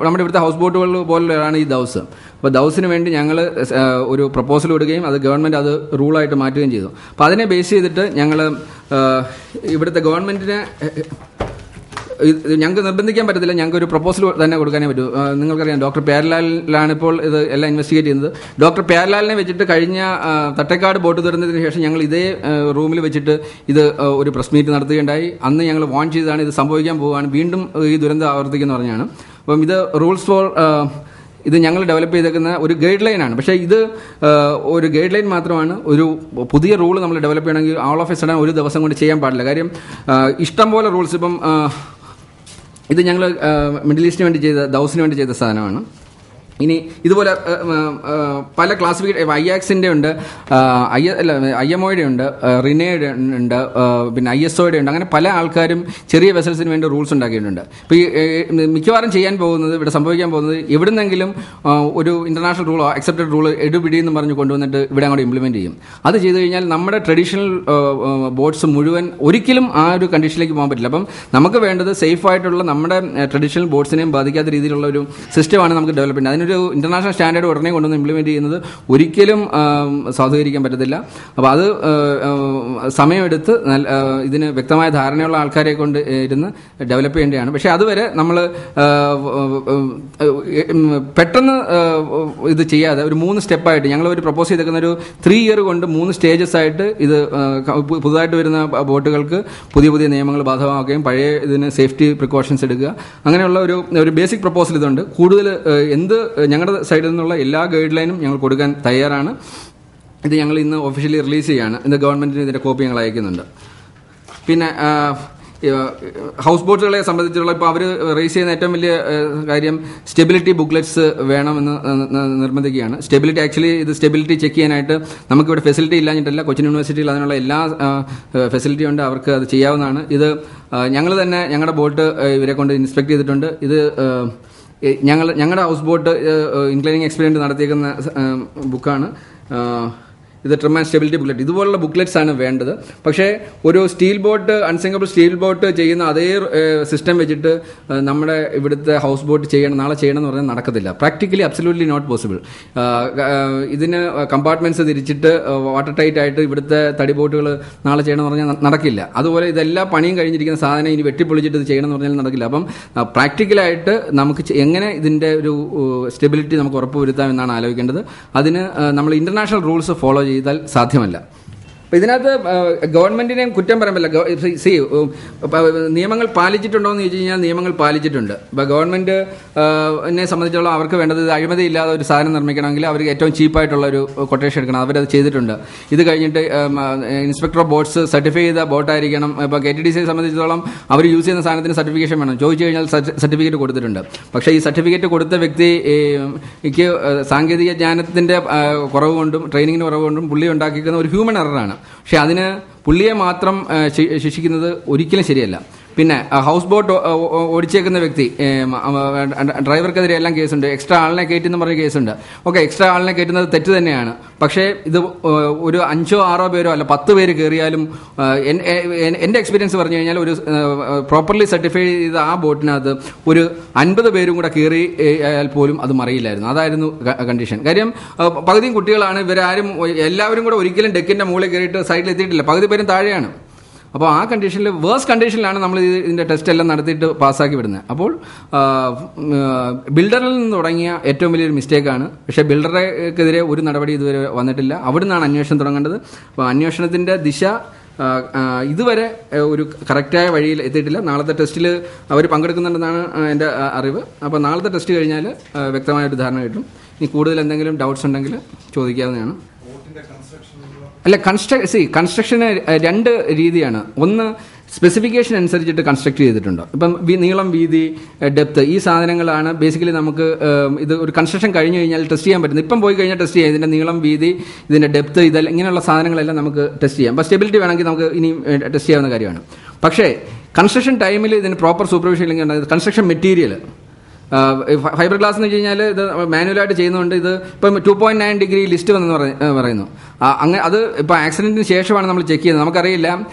S2: നമ്മുടെ ഇവിടുത്തെ ഹൗസ് ബോട്ടുകൾ പോലെയാണ് ഈ ദൗസ്. അപ്പോൾ ദൗസിന് വേണ്ടി ഞങ്ങൾ ഒരു പ്രപ്പോസൽ കൊടുക്കുകയും അത് ഗവൺമെൻറ് അത് റൂളായിട്ട് മാറ്റുകയും ചെയ്തു. അപ്പോൾ അതിനെ ബേസ് ചെയ്തിട്ട് ഞങ്ങൾ ഇവിടുത്തെ ഗവൺമെൻറ്റിനെ ഞങ്ങൾക്ക് നിർബന്ധിക്കാൻ പറ്റത്തില്ല. ഞങ്ങൾക്ക് ഒരു പ്രപ്പോസൽ തന്നെ കൊടുക്കാനേ പറ്റൂ. നിങ്ങൾക്കറിയാം ഡോക്ടർ പ്യാരിലാലാണ് ഇപ്പോൾ ഇത് എല്ലാം ഇൻവെസ്റ്റിഗേറ്റ് ചെയ്യുന്നത്. ഡോക്ടർ പ്യാരിലാലിനെ വെച്ചിട്ട് കഴിഞ്ഞ തട്ടേക്കാട് ബോട്ട് തുറന്നതിന് ശേഷം ഞങ്ങൾ ഇതേ റൂമിൽ വെച്ചിട്ട് ഇത് ഒരു പ്രസ് മീറ്റ് നടത്തുകയുണ്ടായി. അന്ന് ഞങ്ങൾ വാൺ ചെയ്തതാണ് ഇത് സംഭവിക്കാൻ പോവുകയാണ്, വീണ്ടും ഈ ദുരന്തം ആവർത്തിക്കുന്ന പറഞ്ഞാണ്. അപ്പം ഇത് റൂൾസ് ഫോർ ഇത് ഞങ്ങൾ ഡെവലപ്പ് ചെയ്തേക്കുന്ന ഒരു ഗൈഡ് ലൈനാണ്. പക്ഷേ ഇത് ഒരു ഗൈഡ് ലൈൻ മാത്രമാണ്. ഒരു പുതിയ റൂൾ നമ്മൾ ഡെവലപ്പ് ചെയ്യണമെങ്കിൽ ഓൾ ഓഫ് എ സഡൻ ഒരു ദിവസം കൊണ്ട് ചെയ്യാൻ പാടില്ല. കാര്യം ഇഷ്ടം പോലെ റൂൾസ്. ഇപ്പം ഇത് ഞങ്ങൾ മിഡിൽ ഈസ്റ്റിന് വേണ്ടി ചെയ്ത ദൗസിന് വേണ്ടി ചെയ്ത സാധനമാണ്. ഇനി ഇതുപോലെ പല ക്ലാസിഫിക്കേഷൻ IACSന്റെ ഉണ്ട്, IMOയുടെ ഉണ്ട്, റിനയുടെ ഉണ്ട്, പിന്നെ ISOയുടെ ഉണ്ട്. അങ്ങനെ പല ആൾക്കാരും ചെറിയ വെസൽസിന് വേണ്ടി റൂൾസ് ഉണ്ടാക്കിയിട്ടുണ്ട്. ഇപ്പോൾ ഈ മിക്കവാറും ചെയ്യാൻ പോകുന്നത്, ഇവിടെ സംഭവിക്കാൻ പോകുന്നത്, എവിടുന്നെങ്കിലും ഒരു ഇന്റർനാഷണൽ റൂളോ അക്സെപ്റ്റഡ് റൂൾ എടുപിടി എന്ന് പറഞ്ഞ് കൊണ്ടുവന്നിട്ട് ഇവിടെ അങ്ങോട്ട് ഇംപ്ലിമെന്റ് ചെയ്യും. അത് ചെയ്തു കഴിഞ്ഞാൽ നമ്മുടെ ട്രഡീഷണൽ ബോട്ട്സ് മുഴുവൻ ഒരിക്കലും ആ ഒരു കണ്ടീഷനിലേക്ക് പോകാൻ പറ്റില്ല. അപ്പം നമുക്ക് വേണ്ടത് സേഫ് ആയിട്ടുള്ള നമ്മുടെ ട്രഡീഷണൽ ബോട്ട്സിനെയും ബാധിക്കാത്ത രീതിയിലുള്ള ഒരു സിസ്റ്റമാണ് നമുക്ക് ഡെവലപ്പ് ചെയ്യുന്നത്. ഒരു ഇന്റർനാഷണൽ സ്റ്റാൻഡേർഡ് ഉടനെ കൊണ്ടുവന്ന് ഇംപ്ലിമെന്റ് ചെയ്യുന്നത് ഒരിക്കലും സാധൂകരിക്കാൻ പറ്റത്തില്ല. അപ്പോൾ അത് സമയമെടുത്ത് ഇതിന് വ്യക്തമായ ധാരണയുള്ള ആൾക്കാരെ കൊണ്ട് ഇരുന്ന് ഡെവലപ്പ് ചെയ്യേണ്ടതാണ്. പക്ഷേ അതുവരെ നമ്മൾ പെട്ടെന്ന് ഇത് ചെയ്യാതെ ഒരു 3 സ്റ്റെപ്പായിട്ട് ഞങ്ങൾ ഒരു പ്രപ്പോസ് ചെയ്തേക്കുന്ന ഒരു 3 ഇയർ കൊണ്ട് 3 സ്റ്റേജസ് ആയിട്ട് ഇത് പുതുതായിട്ട് വരുന്ന ബോട്ടുകൾക്ക് പുതിയ പുതിയ നിയമങ്ങൾ ബാധകമാക്കുകയും പഴയ ഇതിന് സേഫ്റ്റി പ്രിക്കോഷൻസ് എടുക്കുക, അങ്ങനെയുള്ള ഒരു ബേസിക് പ്രപ്പോസൽ ഇതുണ്ട്. കൂടുതൽ ഞങ്ങളുടെ സൈഡിൽ നിന്നുള്ള എല്ലാ ഗൈഡ് ലൈനും ഞങ്ങൾ കൊടുക്കാൻ തയ്യാറാണ്. ഇത് ഞങ്ങൾ ഇന്ന് ഒഫീഷ്യലി റിലീസ് ചെയ്യാണ്. ഇന്ന് ഗവൺമെന്റിന് ഇതിന്റെ കോപ്പി ഞങ്ങൾ അയക്കുന്നുണ്ട്. പിന്നെ ഹൗസ് ബോട്ടുകളെ സംബന്ധിച്ചുള്ള ഇപ്പോൾ അവർ റേസ് ചെയ്യുന്ന ഏറ്റവും വലിയ കാര്യം സ്റ്റെബിലിറ്റി ബുക്ക്ലെറ്റ്സ് വേണമെന്ന് നിർബന്ധിക്കുകയാണ്. സ്റ്റെബിലിറ്റി ആക്ച്വലി ഇത് സ്റ്റെബിലിറ്റി ചെക്ക് ചെയ്യാനായിട്ട് നമുക്കിവിടെ ഫെസിലിറ്റി ഇല്ലാഞ്ഞിട്ടല്ല, കൊച്ചിൻ യൂണിവേഴ്സിറ്റിയിൽ അതിനുള്ള എല്ലാ ഫെസിലിറ്റി ഉണ്ട്, അവർക്ക് അത് ചെയ്യാവുന്നതാണ്. ഇത് ഞങ്ങൾ തന്നെ ഞങ്ങളുടെ ബോട്ട് ഇവരെ കൊണ്ട് ഇൻസ്പെക്ട് ചെയ്തിട്ടുണ്ട്. ഇത് ഞങ്ങളുടെ ഹൗസ് ബോട്ട് ഇൻക്ലൈനിങ് എക്സ്പെരിമെന്റ് നടത്തിയേക്കുന്ന ബുക്കാണ് ഇത്, ട്രിം ആൻഡ് സ്റ്റെബിലിറ്റി ബുക്ക്ലെറ്റ്. ഇതുപോലുള്ള ബുക്ക്ലെറ്റ്സ് ആണ് വേണ്ടത്. പക്ഷേ ഒരു steel boat, unsinkable steel boat ചെയ്യുന്ന അതേ സിസ്റ്റം വെച്ചിട്ട് നമ്മുടെ ഇവിടുത്തെ ഹൗസ് ബോട്ട് നാളെ ചെയ്യണം എന്ന് പറഞ്ഞാൽ നടക്കത്തില്ല. Practically absolutely not possible. ഇതിന് കമ്പാർട്ട്മെന്റ്സ് തിരിച്ചിട്ട് വാട്ടർ ടൈറ്റ് ആയിട്ട് ഇവിടുത്തെ തടി ബോട്ടുകൾ നാളെ ചെയ്യണം എന്ന് പറഞ്ഞാൽ നടക്കില്ല. അതുപോലെ ഇതെല്ലാം പണിയും കഴിഞ്ഞിരിക്കുന്ന സാധനം ഇനി വെട്ടിപ്പൊളിച്ചിട്ട് ഇത് ചെയ്യണം എന്ന് പറഞ്ഞാൽ നടക്കില്ല. അപ്പം പ്രാക്ടിക്കലായിട്ട് നമുക്ക് എങ്ങനെ ഇതിന്റെ ഒരു സ്റ്റെബിലിറ്റി നമുക്ക് ഉറപ്പുവരുത്താം എന്നാണ് ആലോചിക്കേണ്ടത്. അതിന് നമ്മൾ ഇന്റർനാഷണൽ റൂൾസ് ഫോളോ ചെയ്താൽ സാധ്യമല്ല. അപ്പോൾ ഇതിനകത്ത് ഗവൺമെന്റിനെയും കുറ്റം പറയാൻ പറ്റില്ല. നിയമങ്ങൾ പാലിച്ചിട്ടുണ്ടോ എന്ന് ചോദിച്ചു കഴിഞ്ഞാൽ നിയമങ്ങൾ പാലിച്ചിട്ടുണ്ട്. ഇപ്പോൾ ഗവൺമെന്റിനെ സംബന്ധിച്ചോളം അവർക്ക് വേണ്ടത് അഴിമതി ഇല്ലാതെ ഒരു സാധനം നിർമ്മിക്കണമെങ്കിൽ അവർക്ക് ഏറ്റവും ചീപ്പായിട്ടുള്ള ഒരു കൊട്ടേഷൻ എടുക്കണം. അവരത് ചെയ്തിട്ടുണ്ട്. ഇത് കഴിഞ്ഞിട്ട് ഇൻസ്പെക്ടർ ഓഫ് ബോട്ട്സ് സർട്ടിഫൈ ചെയ്ത ബോട്ടായിരിക്കണം. ഇപ്പോൾ KTDCയെ സംബന്ധിച്ചിടത്തോളം അവർ യൂസ് ചെയ്യുന്ന സാധനത്തിന് സർട്ടിഫിക്കേഷൻ വേണം. ചോദിച്ചു കഴിഞ്ഞാൽ സർട്ടിഫിക്കറ്റ് കൊടുത്തിട്ടുണ്ട്. പക്ഷേ ഈ സർട്ടിഫിക്കറ്റ് കൊടുത്ത വ്യക്തിക്ക് സാങ്കേതിക ജ്ഞാനത്തിന്റെ കുറവ് കൊണ്ടും ട്രെയിനിങ്ങിന് കുറവ് കൊണ്ടും പുള്ളി ഉണ്ടാക്കിയിരിക്കുന്ന ഒരു ഹ്യൂമൻ എററാണ്. പക്ഷെ അതിന് പുള്ളിയെ മാത്രം ശിക്ഷിക്കുന്നത് ഒരിക്കലും ശരിയല്ല. പിന്നെ ഹൗസ് ബോട്ട് ഓടിച്ചേക്കുന്ന വ്യക്തി, ഡ്രൈവർക്കെതിരെ എല്ലാം കേസുണ്ട്. എക്സ്ട്രാ ആളിനെ കയറ്റുന്ന പറഞ്ഞ കേസുണ്ട്. ഓക്കെ, എക്സ്ട്രാ ആളിനെ കയറ്റുന്നത് തെറ്റ് തന്നെയാണ്. പക്ഷേ ഇത് ഒരു 5 or 6 പേരോ അല്ല 10 പേര് കയറിയാലും എൻ്റെ എക്സ്പീരിയൻസ് പറഞ്ഞു കഴിഞ്ഞാൽ ഒരു പ്രോപ്പർലി സർട്ടിഫൈ ചെയ്ത ആ ബോട്ടിനകത്ത് ഒരു 50 പേരും കൂടെ കയറിയാൽ പോലും അത് മറിയില്ലായിരുന്നു. അതായിരുന്നു കണ്ടീഷൻ. കാര്യം പകുതിയും കുട്ടികളാണ്. ഇവരാരും എല്ലാവരും കൂടെ ഒരിക്കലും ഡെക്കിന്റെ മുകളിൽ കയറിയിട്ട് സൈഡിൽ എത്തിയിട്ടില്ല. പകുതി പേരും താഴെയാണ്. അപ്പോൾ ആ കണ്ടീഷനിൽ, വേഴ്സ് കണ്ടീഷനിലാണ് നമ്മൾ ഇതിന്റെ ടെസ്റ്റ് എല്ലാം നടത്തിയിട്ട് പാസ്സാക്കി വിടുന്നത്. അപ്പോൾ ബിൽഡറിൽ നിന്ന് തുടങ്ങിയ ഏറ്റവും വലിയൊരു മിസ്റ്റേക്കാണ്. പക്ഷേ ബിൽഡറെക്കെതിരെ ഒരു നടപടി ഇതുവരെ വന്നിട്ടില്ല. അവിടെ നിന്നാണ് അന്വേഷണം തുടങ്ങേണ്ടത്. അപ്പോൾ അന്വേഷണത്തിന്റെ ദിശ ഇതുവരെ ഒരു കറക്റ്റായ വഴിയിൽ എത്തിയിട്ടില്ല. നാളത്തെ ടെസ്റ്റിൽ അവർ പങ്കെടുക്കുന്നുണ്ടെന്നാണ് എൻ്റെ അറിവ്. അപ്പോൾ നാളത്തെ ടെസ്റ്റ് കഴിഞ്ഞാൽ വ്യക്തമായൊരു ധാരണ കിട്ടും. ഇനി കൂടുതൽ എന്തെങ്കിലും ഡൗട്ട്സ് ഉണ്ടെങ്കിൽ ചോദിക്കാവുന്നതാണ്. അല്ല, കൺസ്ട്രക്ഷന് 2 രീതിയാണ്. ഒന്ന്, സ്പെസിഫിക്കേഷൻ അനുസരിച്ചിട്ട് കൺസ്ട്രക്ട് ചെയ്തിട്ടുണ്ടോ. ഇപ്പം നീളം, വീതി, ഡെപ്ത്, ഈ സാധനങ്ങളാണ് ബേസിക്കലി നമുക്ക് ഇത് ഒരു കൺസ്ട്രക്ഷൻ കഴിഞ്ഞു കഴിഞ്ഞാൽ ടെസ്റ്റ് ചെയ്യാൻ പറ്റുന്നത്. ഇപ്പം പോയി കഴിഞ്ഞാൽ ടെസ്റ്റ് ചെയ്യാം. ഇതിന്റെ നീളം, വീതി, ഇതിന്റെ ഡെപ്ത്, ഇതെല്ലാം ഇങ്ങനെയുള്ള സാധനങ്ങളെല്ലാം നമുക്ക് ടെസ്റ്റ് ചെയ്യാം. അപ്പോൾ സ്റ്റെബിലിറ്റി വേണമെങ്കിൽ നമുക്ക് ഇനി ടെസ്റ്റ് ചെയ്യാവുന്ന കാര്യമാണ്. പക്ഷേ കൺസ്ട്രക്ഷൻ ടൈമിൽ ഇതിന് പ്രോപ്പർ സൂപ്പർവിഷൻ ഇല്ലെങ്കിൽ കൺസ്ട്രക്ഷൻ മെറ്റീരിയൽ ഫൈബർ ഗ്ലാസ് എന്ന് വെച്ച് കഴിഞ്ഞാൽ ഇത് മാനുവലായിട്ട് ചെയ്യുന്നതുകൊണ്ട് ഇത് ഇപ്പം 2.9 ഡിഗ്രി ലിസ്റ്റ് വന്നെന്ന് പറയുന്നു. അങ്ങനെ അത് ഇപ്പോൾ ആക്സിഡന്റിന് ശേഷമാണ് നമ്മൾ ചെക്ക് ചെയ്യുന്നത്. നമുക്കറിയില്ല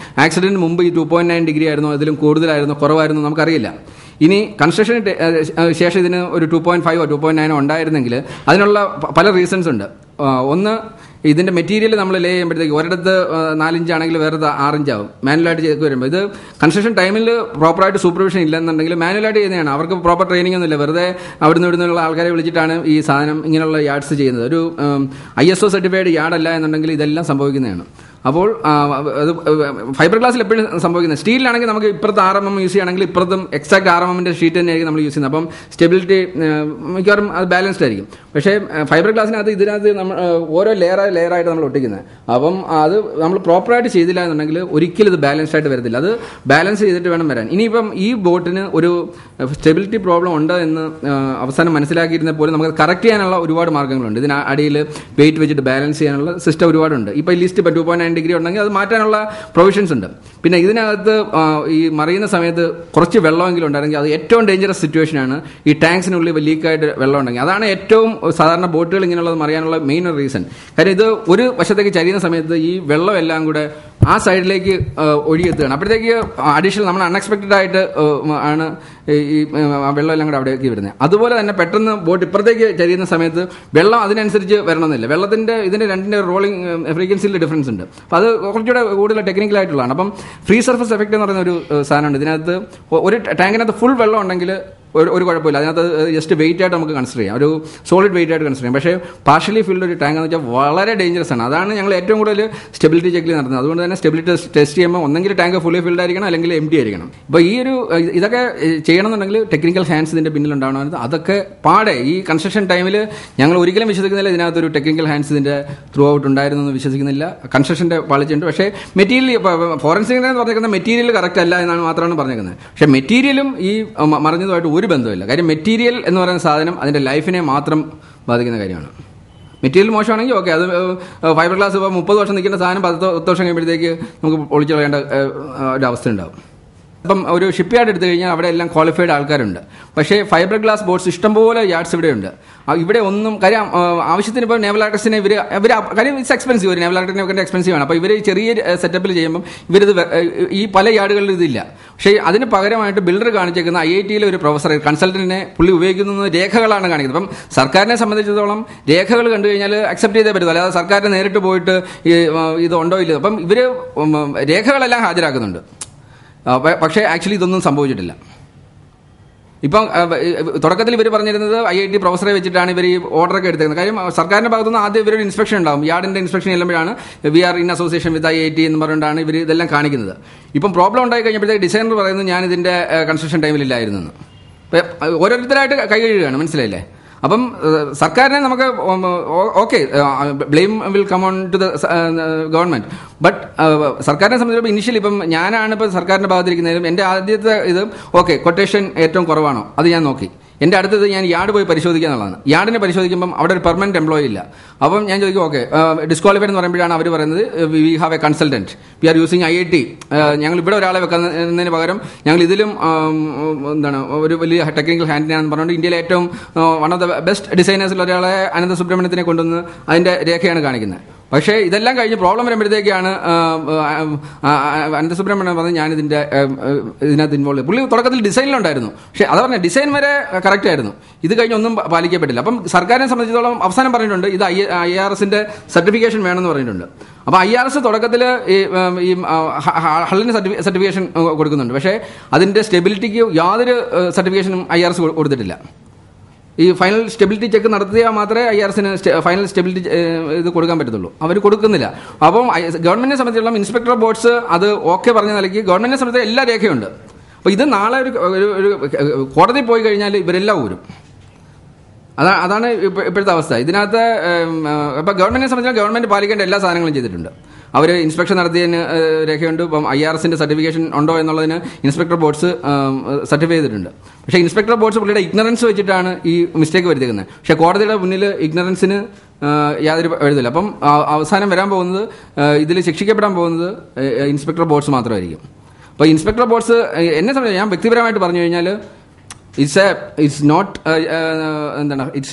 S2: ആക്സിഡന്റിന് മുമ്പ് ഈ 2.9 ഡിഗ്രി ആയിരുന്നോ, അതിലും കൂടുതലായിരുന്നോ കുറവായിരുന്നോ നമുക്കറിയില്ല. ഇനി കൺസ്ട്രക്ഷന് ശേഷം ഇതിന് ഒരു 2.5 2.9 ഉണ്ടായിരുന്നെങ്കിൽ അതിനുള്ള പല റീസൺസ് ഉണ്ട്. ഒന്ന്, ഇതിന്റെ മെറ്റീരിയൽ നമ്മൾ ലേ ചെയ്യുമ്പോഴത്തേക്ക് ഒരിടത്ത് 4 ഇഞ്ച് ആണെങ്കിൽ വേറെ 6 ഇഞ്ച് ആവും മാനുവലായിട്ട് ചെയ്ത് വരുമ്പോൾ. ഇത് കൺസ്ട്രക്ഷൻ ടൈമിൽ പ്രോപ്പറായിട്ട് സൂപ്പർവിഷൻ ഇല്ലെന്നുണ്ടെങ്കിൽ മാനുവലായിട്ട് ചെയ്യുന്നതാണ്. അവർക്ക് പ്രോപ്പർ ട്രെയിനിങ് ഒന്നുമില്ല. വെറുതെ അവിടുന്ന് ഇവിടുന്നുള്ള ആൾക്കാരെ വിളിച്ചിട്ടാണ് ഈ സാധനം ഇങ്ങനെയുള്ള യാർഡ്സ് ചെയ്യുന്നത്. ഒരു ISO സർട്ടിഫൈഡ് യാർഡല്ല എന്നുണ്ടെങ്കിൽ ഇതെല്ലാം സംഭവിക്കുന്നതാണ്. അപ്പോൾ അത് ഫൈബർ ഗ്ലാസ്സിൽ എപ്പോഴും സംഭവിക്കുന്നത്. സ്റ്റീലിലാണെങ്കിൽ നമുക്ക് ഇപ്പുറത്ത് RMM യൂസ് ചെയ്യുകയാണെങ്കിൽ ഇപ്പുറത്തും എക്സാക്ട് RMMന്റെ ഷീറ്റ് തന്നെയായിരിക്കും നമ്മൾ യൂസ് ചെയ്യുന്നത്. അപ്പം സ്റ്റെബിലിറ്റി മിക്കവാറും അത് ബാലൻസ്ഡ് ആയിരിക്കും. പക്ഷേ ഫൈബർ ഗ്ലാസ്സിനകത്ത് ഇതിനകത്ത് നമ്മൾ ഓരോ ലെയറായിട്ട് നമ്മൾ ഒട്ടിക്കുന്നത്. അപ്പം അത് നമ്മൾ പ്രോപ്പറായിട്ട് ചെയ്തില്ല എന്നുണ്ടെങ്കിൽ ഒരിക്കലും ഇത് ബാലൻസ്ഡ് ആയിട്ട് വരത്തില്ല. അത് ബാലൻസ് ചെയ്തിട്ട് വേണം വരാൻ. ഇനിയിപ്പം ഈ ബോട്ടിന് ഒരു സ്റ്റെബിലിറ്റി പ്രോബ്ലം ഉണ്ട് എന്ന് അവസാനം മനസ്സിലാക്കിയിരുന്ന പോലെ നമുക്ക് കറക്റ്റ് ചെയ്യാനുള്ള ഒരുപാട് മാർഗ്ഗങ്ങളുണ്ട്. ഇതിന് അടിയിൽ വെയിറ്റ് വെച്ചിട്ട് ബാലൻസ് ചെയ്യാനുള്ള സിസ്റ്റം ഒരുപാടുണ്ട്. ഇപ്പോൾ ലിസ്റ്റ് ഇപ്പോൾ 2.9 ഡിഗ്രി ഉണ്ടെങ്കിൽ അത് മാറ്റാനുള്ള പ്രൊവിഷൻസ് ഉണ്ട്. പിന്നെ ഇതിനകത്ത് ഈ മറിയുന്ന സമയത്ത് കുറച്ച് വെള്ളമെങ്കിലും ഉണ്ടായിരുന്നെങ്കിൽ അത് ഏറ്റവും ഡേഞ്ചറസ് സിറ്റുവേഷനാണ്. ഈ ടാങ്ക്സിനുള്ളിൽ ലീക്കായിട്ട് വെള്ളം ഉണ്ടെങ്കിൽ അതാണ് ഏറ്റവും സാധാരണ ബോട്ടുകൾ ഇങ്ങനെയുള്ളത് മറിയാനുള്ള മെയിൻ റീസൺ. കാര്യം ഇത് ഒരു വശത്തേക്ക് ചരിയുന്ന സമയത്ത് ഈ വെള്ളം എല്ലാം കൂടെ ആ സൈഡിലേക്ക് ഒഴുകിയെത്തുകയാണ്. അപ്പോഴത്തേക്ക് അഡീഷണൽ നമ്മൾ അൺഎക്സ്പെക്റ്റഡ് ആയിട്ട് ആണ് ഈ വെള്ളം എല്ലാം കൂടെ അവിടേക്ക് വരുന്നത്. അതുപോലെ തന്നെ പെട്ടെന്ന് ബോട്ട് ഇപ്പുറത്തേക്ക് ചരിയുന്ന സമയത്ത് വെള്ളം അതിനനുസരിച്ച് വരണമെന്നില്ല. ഇതിന്റെ രണ്ടിന്റെ റോളിംഗ് ഫ്രീക്വൻസിയിൽ ഡിഫറൻസ് ഉണ്ട്. അപ്പോൾ അത് കുറച്ചുകൂടെ കൂടുതൽ ടെക്നിക്കലായിട്ടുള്ളതാണ്. അപ്പം ഫ്രീ സർഫസ് എഫക്റ്റ് എന്ന് പറയുന്ന ഒരു സാധനമുണ്ട്. ഇതിനകത്ത് ഒരു ടാങ്കിനകത്ത് ഫുൾ വെള്ളം ഉണ്ടെങ്കിൽ ഒരു കുഴപ്പമില്ല. അതിനകത്ത് ജസ്റ്റ് വെയിറ്റ് ആയിട്ട് നമുക്ക് കൺസിഡർ ചെയ്യാം, ഒരു സോളിഡ് വെയിറ്റ് ആയിട്ട് കൺസിഡർ ചെയ്യാം. പക്ഷേ പാർഷ്യലി ഫിൽഡ് ഒരു ടാങ്ക് എന്ന് വെച്ചാൽ വളരെ ഡേഞ്ചറസ് ആണ്. അതാണ് ഞങ്ങൾ ഏറ്റവും കൂടുതൽ സ്റ്റെബിലിറ്റി ചെക്കിൽ നടത്തുന്നത്. അതുകൊണ്ട് തന്നെ സ്റ്റെബിലിറ്റി ടെസ്റ്റ് ചെയ്യുമ്പോൾ ഒന്നെങ്കിൽ ടാങ്ക് ഫുള്ളി ഫിൽഡ് ആയിരിക്കണം, അല്ലെങ്കിൽ എംപ്റ്റി ആയിരിക്കണം. അപ്പോൾ ഇതൊക്കെ ചെയ്യണമെന്നുണ്ടെങ്കിൽ ടെക്നിക്കൽ ഹാൻഡ്സ് ഇതിന്റെ പിന്നിൽ ഉണ്ടാവണം. അതൊക്കെ പാടെ ഈ കൺസ്ട്രക്ഷൻ ടൈമിൽ ഞങ്ങൾ ഒരിക്കലും വിശ്വസിക്കുന്നില്ല ഇതിനകത്തൊരു ടെക്നിക്കൽ ഹാൻഡ്സ് ഇതിന്റെ ത്രൂ ഔട്ട് ഉണ്ടായിരുന്നു എന്ന് വിശ്വസിക്കുന്നില്ല. കൺസ്ട്രക്ഷന്റെ പാളിച്ചുണ്ട്. പക്ഷേ മെറ്റീരിയൽ ഫോറൻസിക് പറഞ്ഞിരിക്കുന്ന മെറ്റീരിയൽ കറക്റ്റ് അല്ല എന്നാണ് മാത്രമാണ് പറഞ്ഞിരിക്കുന്നത്. പക്ഷേ മെറ്റീരിയലും ഈ മറിഞ്ഞതുമായിട്ട് ഒരു ബന്ധമില്ല. കാര്യം മെറ്റീരിയൽ എന്ന് പറയുന്ന സാധനം അതിന്റെ ലൈഫിനെ മാത്രം ബാധിക്കുന്ന കാര്യമാണ്. മെറ്റീരിയൽ മോശമാണെങ്കിൽ ഓക്കെ, അത് ഫൈബർ ഗ്ലാസ് ഇപ്പോൾ 30 വർഷം നിൽക്കുന്ന സാധനം 10 വർഷം കഴിയുമ്പോഴത്തേക്ക് നമുക്ക് പൊളിച്ചു കളയേണ്ട ഒരു അവസ്ഥ ഉണ്ടാവും. ഇപ്പം ഒരു ഷിപ്പ് യാർഡ് എടുത്തു കഴിഞ്ഞാൽ അവിടെ എല്ലാം ക്വാളിഫൈഡ് ആൾക്കാരുണ്ട്. പക്ഷേ ഫൈബർ ഗ്ലാസ് ബോട്ട്സ് ഇഷ്ടംപോലെ യാർഡ്സ് ഇവിടെയുണ്ട്. ഇവിടെ ഒന്നും കാര്യം ആവശ്യത്തിന് ഇപ്പോൾ നേവൽ ആർട്ടിസ്റ്റിനെ ഇവർ കാര്യം ഇറ്റ്സ് എക്സ്പെൻസീവ്. ഒരു നേവൽ ആർട്ടിസ്റ്റിനെ എക്സ്പെൻസീവ് ആണ്. അപ്പോൾ ഇവർ ചെറിയ സെറ്റപ്പിൽ ചെയ്യുമ്പം ഇവരിത് ഈ പല യാർഡുകളിലും ഇതില്ല. പക്ഷേ അതിന് പകരമായിട്ട് ബിൽഡർ കാണിച്ചേക്കുന്ന IIT-ലെ ഒരു പ്രൊഫസർ കൺസൾട്ടന്റിനെ പുള്ളി ഉപയോഗിക്കുന്നത് രേഖകളാണ് കാണിക്കുന്നത്. അപ്പം സർക്കാരിനെ സംബന്ധിച്ചിടത്തോളം രേഖകൾ കണ്ടു കഴിഞ്ഞാൽ അക്സെപ്റ്റ് ചെയ്തേ പറ്റും. അല്ലാതെ സർക്കാരിന് നേരിട്ട് പോയിട്ട് ഇത് ഉണ്ടോ ഇല്ല. അപ്പം ഇവർ രേഖകളെല്ലാം ഹാജരാക്കുന്നുണ്ട്. പക്ഷേ ആക്ച്വലി ഇതൊന്നും സംഭവിച്ചിട്ടില്ല. ഇപ്പം തുടക്കത്തിൽ ഇവർ പറഞ്ഞിരുന്നത് IIT പ്രൊഫസറെ വെച്ചിട്ടാണ് ഇവർ ഈ ഓർഡറൊക്കെ എടുത്തിരുന്നത്. കാര്യം സർക്കാരിന്റെ ഭാഗത്തുനിന്ന് ആദ്യം ഇവരൊരു ഇൻസ്പെക്ഷൻ ഉണ്ടാവും. യാർഡിന്റെ ഇൻസ്പെക്ഷൻ ചെല്ലുമ്പോഴാണ് we are in association with IIT എന്ന് പറഞ്ഞുകൊണ്ടാണ് ഇവർ ഇതെല്ലാം കാണിക്കുന്നത്. ഇപ്പം പ്രോബ്ലം ഉണ്ടായി കഴിഞ്ഞപ്പോഴത്തേക്ക് ഡിസൈനർ പറയുന്നത് ഞാൻ ഇതിന്റെ കൺസ്ട്രക്ഷൻ ടൈമിലില്ലായിരുന്നു എന്ന്. ഓരോരുത്തരായിട്ട് കൈ കഴുകുകയാണ്, മനസ്സിലായില്ലേ? അപ്പം സർക്കാരിനെ നമുക്ക് okay, blame will come on to the government. But സർക്കാരിനെ സംബന്ധിച്ചിടത്തോളം ഇനിഷ്യലി ഇപ്പം ഞാനാണ് ഇപ്പോൾ സർക്കാരിന്റെ ഭാഗത്തിരിക്കുന്നതിലും എൻ്റെ ആദ്യത്തെ ഇത് ഓക്കെ കൊട്ടേഷൻ ഏറ്റവും കുറവാണോ അത് ഞാൻ നോക്കി. എൻ്റെ അടുത്തത് ഞാൻ യാർഡ് പോയി പരിശോധിക്കുക എന്നുള്ളതാണ്. യാർഡിനെ പരിശോധിക്കുമ്പം അവിടെ ഒരു പെർമനന്റ് എംപ്ലോയി ഇല്ല. അപ്പം ഞാൻ ചോദിക്കും ഓക്കെ ഡിസ്ക്വാളിഫൈഡ് എന്ന് പറയുമ്പോഴാണ് അവർ പറയുന്നത് we have a consultant, we are using IIT. ഞങ്ങൾ ഇവിടെ ഒരാളെ വെക്കുന്നതിന് പകരം ഞങ്ങൾ ഇതിലും ഒരു വലിയ ടെക്നിക്കൽ ഹാൻഡിനാണെന്ന് പറഞ്ഞുകൊണ്ട് ഇന്ത്യയിലെ ഏറ്റവും വൺ ഓഫ് ദ ബെസ്റ്റ് ഡിസൈനേഴ്സിൽ ഒരാളെ അനന്ത സുബ്രഹ്മണ്യത്തിനെ കൊണ്ടുവന്ന് അതിന്റെ രേഖയാണ് കാണിക്കുന്നത്. പക്ഷേ ഇതെല്ലാം കഴിഞ്ഞ് പ്രോബ്ലം വരുമ്പോഴത്തേക്കാണ് അനന്തസുബ്രഹ്മണ്യൻ പറഞ്ഞത് ഞാൻ ഇതിനകത്ത് ഇൻവോൾവ്. പുള്ളി തുടക്കത്തിൽ ഡിസൈനിലുണ്ടായിരുന്നു. പക്ഷേ അത് പറഞ്ഞ ഡിസൈൻ വരെ കറക്റ്റ് ആയിരുന്നു. ഇത് കഴിഞ്ഞ് ഒന്നും പാലിക്കപ്പെട്ടില്ല. അപ്പം സർക്കാരിനെ സംബന്ധിച്ചിടത്തോളം അവസാനം പറഞ്ഞിട്ടുണ്ട് ഇത് IRSന്റെ സർട്ടിഫിക്കേഷൻ വേണമെന്ന് പറഞ്ഞിട്ടുണ്ട്. അപ്പോൾ IRS തുടക്കത്തിൽ ഈ ഹള്ളിന് സർട്ടിഫിക്കേഷൻ കൊടുക്കുന്നുണ്ട്. പക്ഷേ അതിന്റെ സ്റ്റെബിലിറ്റിക്ക് യാതൊരു സർട്ടിഫിക്കേഷനും IRS കൊടുത്തിട്ടില്ല. ഈ ഫൈനൽ സ്റ്റെബിലിറ്റി ചെക്ക് നടത്തിയാൽ മാത്രമേ IRSന് ഫൈനൽ സ്റ്റെബിലിറ്റി ഇത് കൊടുക്കാൻ പറ്റത്തുള്ളൂ. അവർ കൊടുക്കുന്നില്ല. അപ്പം ഗവൺമെന്റിനെ സംബന്ധിച്ചിടത്തോളം ഇൻസ്പെക്ടർ ബോർഡ്സ് അത് ഓക്കെ പറഞ്ഞ നിലയ്ക്ക് ഗവൺമെന്റിനെ സംബന്ധിച്ച് എല്ലാ രേഖയുണ്ട്. അപ്പോൾ ഇത് നാളെ ഒരു കോടതി പോയി കഴിഞ്ഞാൽ ഇവരെല്ലാം ഊരും. അതാണ് ഇപ്പോഴത്തെ അവസ്ഥ. ഇതിനകത്ത് ഇപ്പം ഗവൺമെന്റിനെ സംബന്ധിച്ചാൽ ഗവൺമെന്റ് പാലിക്കേണ്ട എല്ലാ സാധനങ്ങളും ചെയ്തിട്ടുണ്ട്. അവർ ഇൻസ്പെക്ഷൻ നടത്തിയതിന് രേഖയുണ്ട്. ഇപ്പം IRSന്റെ സർട്ടിഫിക്കേഷൻ ഉണ്ടോ എന്നുള്ളതിന് ഇൻസ്പെക്ടർ ബോർഡ്സ് സർട്ടിഫൈ ചെയ്തിട്ടുണ്ട്. പക്ഷേ ഇൻസ്പെക്ടർ ബോർഡ്സ് പുള്ളിയുടെ ഇഗ്നറൻസ് വെച്ചിട്ടാണ് ഈ മിസ്റ്റേക്ക് വരുത്തിക്കുന്നത്. പക്ഷേ കോടതിയുടെ മുന്നിൽ ഇഗ്നറൻസിന് യാതൊരു എഴുതില്ല. അപ്പം അവസാനം വരാൻ പോകുന്നത് ഇതിൽ ശിക്ഷിക്കപ്പെടാൻ പോകുന്നത് ഇൻസ്പെക്ടർ ബോർഡ്സ് മാത്രമായിരിക്കും. അപ്പോൾ ഇൻസ്പെക്ടർ ബോർഡ്സ് എന്നെ സംബന്ധിച്ച് ഞാൻ വ്യക്തിപരമായിട്ട് പറഞ്ഞു കഴിഞ്ഞാൽ ഇറ്റ്സ്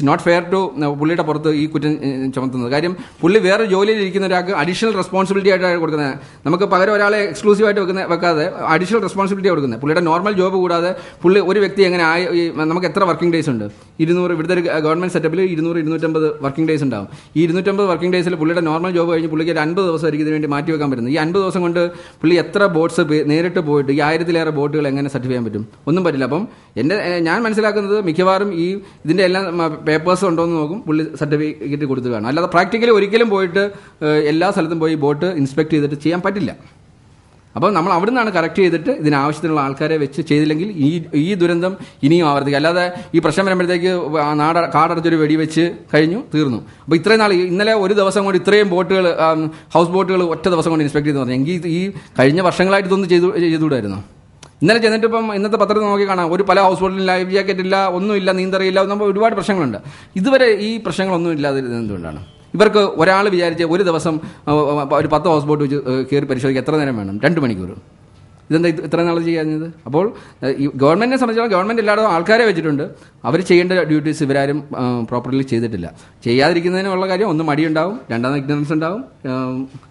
S2: നോട്ട് ഫെയർ ടു പുള്ളിയുടെ പുറത്ത് ഈ കുറ്റം ചുമത്തുന്നത്. കാര്യം പുള്ളി വേറെ ജോലിയിൽ ഇരിക്കുന്ന ഒരാൾക്ക് അഡീഷണൽ റെസ്പോൺസിബിലിറ്റി ആയിട്ടാണ് കൊടുക്കുന്നത്. നമുക്ക് പകരം ഒരാളെ എക്സ്ക്ലൂസീവായിട്ട് വെക്കാതെ അഡീഷണൽ റെസ്പോൺസിബിലിറ്റി കൊടുക്കുന്നത്. പുള്ളിയുടെ നോർമൽ ജോബ് കൂടാതെ പുള്ളി ഒരു വ്യക്തി എങ്ങനെ നമുക്ക് എത്ര വർക്കിംഗ് ഡേയ്സ് ഉണ്ട്? 200. ഇവിടുത്തെ ഒരു ഗവൺമെന്റ് സെറ്റപ്പിൽ 200-250 വർക്കിംഗ് ഡേയ്സ് ഉണ്ടാവും. ഈ 250 വർക്കിംഗ് ഡേയ്സിൽ പുള്ളിയുടെ നോർമൽ ജോബ് കഴിഞ്ഞ് പുള്ളിക്ക് ഒരു 50 ദിവസമായിരിക്കും ഇതിന് വേണ്ടി മാറ്റി വെക്കാൻ പറ്റുന്നത്. ഈ 50 ദിവസം കൊണ്ട് പുള്ളി എത്ര ബോട്ട്സ് നേരിട്ട് പോയിട്ട് ഈ 1000-ലേറെ ബോട്ടുകൾ എങ്ങനെ സർട്ടിഫൈ ചെയ്യാൻ പറ്റും? ഒന്നും പറ്റില്ല. അപ്പം ഞാൻ മനസ്സിലാക്കുന്നത് മിക്കവാറും ഇതിൻ്റെ എല്ലാം പേപ്പേഴ്സ് ഉണ്ടോ എന്ന് നോക്കും, പുള്ളി സർട്ടിഫിക്കറ്റ് കൊടുത്ത് കാണും. അല്ലാതെ പ്രാക്ടിക്കലി ഒരിക്കലും പോയിട്ട് എല്ലാ സ്ഥലത്തും പോയി ബോട്ട് ഇൻസ്പെക്ട് ചെയ്തിട്ട് ചെയ്യാൻ പറ്റില്ല. അപ്പോൾ നമ്മൾ അവിടെ നിന്നാണ് കറക്റ്റ് ചെയ്തിട്ട് ഇതിനാവശ്യത്തിനുള്ള ആൾക്കാരെ വെച്ച് ചെയ്തില്ലെങ്കിൽ ഈ ദുരന്തം ഇനിയും ആവർത്തിക്കും. അല്ലാതെ ഈ പ്രശ്നം വരുമ്പോഴത്തേക്ക് കാടടച്ചൊരു വെടിവെച്ച് കഴിഞ്ഞു, തീർന്നു. അപ്പോൾ ഇത്രയും നാൾ, ഇന്നലെ ഒരു ദിവസം കൊണ്ട് ഇത്രയും ബോട്ടുകൾ, ഹൗസ് ബോട്ടുകൾ ഒറ്റ ദിവസം കൊണ്ട് ഇൻസ്പെക്ട് ചെയ്ത് പറഞ്ഞു. എങ്കിൽ ഈ കഴിഞ്ഞ വർഷങ്ങളായിട്ട് ഇതൊന്നും ചെയ്തുകൂടായിരുന്നു. ഇന്നലെ ചെന്നിട്ട് ഇപ്പം ഇന്നത്തെ പത്രത്തിൽ നോക്കി കാണാം, പല ഹൗസ് ബോട്ടിലും ലൈഫ് ജാക്കറ്റ് ഇല്ല, ഒന്നുമില്ല, നീന്തറിയില്ല, നമ്മൾ ഒരുപാട് പ്രശ്നങ്ങളുണ്ട്. ഇതുവരെ ഈ പ്രശ്നങ്ങളൊന്നും ഇല്ലാതിരുന്നത് എന്തുകൊണ്ടാണ്? ഇവർക്ക് ഒരാൾ വിചാരിച്ച് ഒരു ദിവസം ഒരു 10 ഹൗസ് ബോട്ട് വെച്ച് കയറി പരിശോധിക്കുക എത്ര നേരം വേണം? 2 മണിക്കൂർ. ഇതെന്താ ഇത്ര നാൾ ചെയ്യാഞ്ഞത്? അപ്പോൾ ഈ ഗവൺമെന്റിനെ സംബന്ധിച്ചിടത്തോളം ഗവൺമെന്റ് എല്ലായിടത്തും ആൾക്കാരെ വെച്ചിട്ടുണ്ട്, അവർ ചെയ്യേണ്ട ഡ്യൂട്ടീസ് ഇവരാരും പ്രോപ്പർലി ചെയ്തിട്ടില്ല. ചെയ്യാതിരിക്കുന്നതിനുള്ള കാര്യം ഒന്ന് മടിയുണ്ടാവും, രണ്ടാമത് ഇഗ്നറൻസ് ഉണ്ടാവും,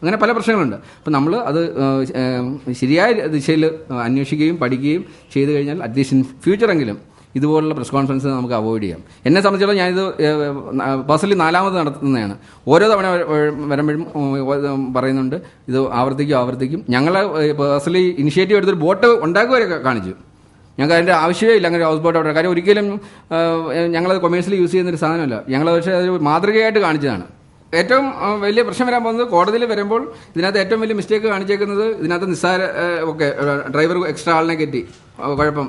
S2: അങ്ങനെ പല പ്രശ്നങ്ങളുണ്ട്. അപ്പം നമ്മൾ അത് ശരിയായ ദിശയിൽ അന്വേഷിക്കുകയും പഠിക്കുകയും ചെയ്തു കഴിഞ്ഞാൽ അറ്റ്ലീസ്റ്റ് ഇൻ ഫ്യൂച്ചറെങ്കിലും ഇതുപോലുള്ള പ്രസ് കോൺഫറൻസ് നമുക്ക് അവോയ്ഡ് ചെയ്യാം. എന്നെ സംബന്ധിച്ചിടത്തോളം ഞാനിത് പേഴ്സണലി 4ാമത് നടത്തുന്നതാണ്. ഓരോ തവണ വരുമ്പോഴും പറയുന്നുണ്ട്, ഇത് ആവർത്തിക്കും. ഞങ്ങൾ പേഴ്സണലി ഇനിഷ്യേറ്റീവ് എടുത്തൊരു ബോട്ട് ഉണ്ടാക്കുകയൊക്കെ കാണിച്ചു. ഞങ്ങൾക്ക് അതിൻ്റെ ആവശ്യമേ ഇല്ല അങ്ങനെ ഹൗസ് ബോട്ട് അവിടെ. കാര്യം ഒരിക്കലും ഞങ്ങളത് കൊമേഴ്സ്യലി യൂസ് ചെയ്യുന്നൊരു സാധനമല്ല. ഞങ്ങൾ പക്ഷേ അതൊരു മാതൃകയായിട്ട് കാണിച്ചതാണ്. ഏറ്റവും വലിയ പ്രശ്നം വരാൻ പോകുന്നത് കോടതിയിൽ വരുമ്പോൾ ഇതിനകത്ത് ഏറ്റവും വലിയ മിസ്റ്റേക്ക് കാണിച്ചേക്കുന്നത്, ഇതിനകത്ത് നിസ്സാര ഡ്രൈവർ എക്സ്ട്രാ ആളിനെ കയറ്റി കുഴപ്പം,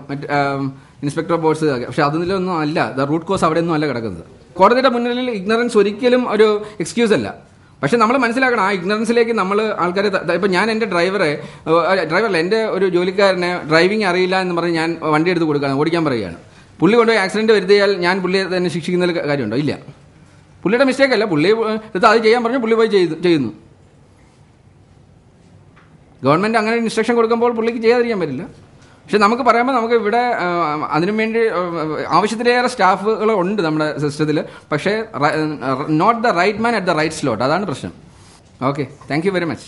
S2: ഇൻസ്പെക്ടർ ബോർഡ്സ്, പക്ഷെ അതിലൊന്നും അല്ല. റൂട്ട് കോസ് അവിടെയൊന്നും അല്ല കിടക്കുന്നത്. കോടതിയുടെ മുന്നിൽ ഇഗ്നറൻസ് ഒരിക്കലും ഒരു എക്സ്ക്യൂസ് അല്ല. പക്ഷെ നമ്മൾ മനസ്സിലാക്കണം, ആ ഇഗ്നറൻസിലേക്ക് നമ്മൾ ആൾക്കാരെ, ഇപ്പം ഞാൻ എൻ്റെ ഡ്രൈവറല്ല, എൻ്റെ ഒരു ജോലിക്കാരനെ ഡ്രൈവിംഗ് അറിയില്ല എന്ന് പറഞ്ഞ് ഞാൻ വണ്ടി എടുത്ത് കൊടുക്കുകയാണ്, ഓടിക്കാൻ പറയുകയാണ്. പുള്ളി കൊണ്ടുപോയി ആക്സിഡൻറ്റ് വരുത്തിയാൽ ഞാൻ പുള്ളിയെ തന്നെ ശിക്ഷിക്കുന്നതിൽ കാര്യമുണ്ടോ? ഇല്ല. പുള്ളിയുടെ മിസ്റ്റേക്ക് അല്ല, പുള്ളി എടുത്ത് അത് ചെയ്യാൻ പറഞ്ഞു, പുള്ളി പോയി ചെയ്യുന്നു. ഗവൺമെൻറ് അങ്ങനെ ഇൻസ്ട്രക്ഷൻ കൊടുക്കുമ്പോൾ പുള്ളിക്ക് ചെയ്യാതിരിക്കാൻ പറ്റില്ല. പക്ഷെ നമുക്ക് പറയുമ്പോൾ നമുക്ക് ഇവിടെ അതിനു വേണ്ടി ആവശ്യത്തിലേറെ സ്റ്റാഫുകൾ ഉണ്ട് നമ്മുടെ സിസ്റ്റത്തിൽ. പക്ഷേ not the right man at the right slot, അതാണ് പ്രശ്നം. Okay, thank you very much.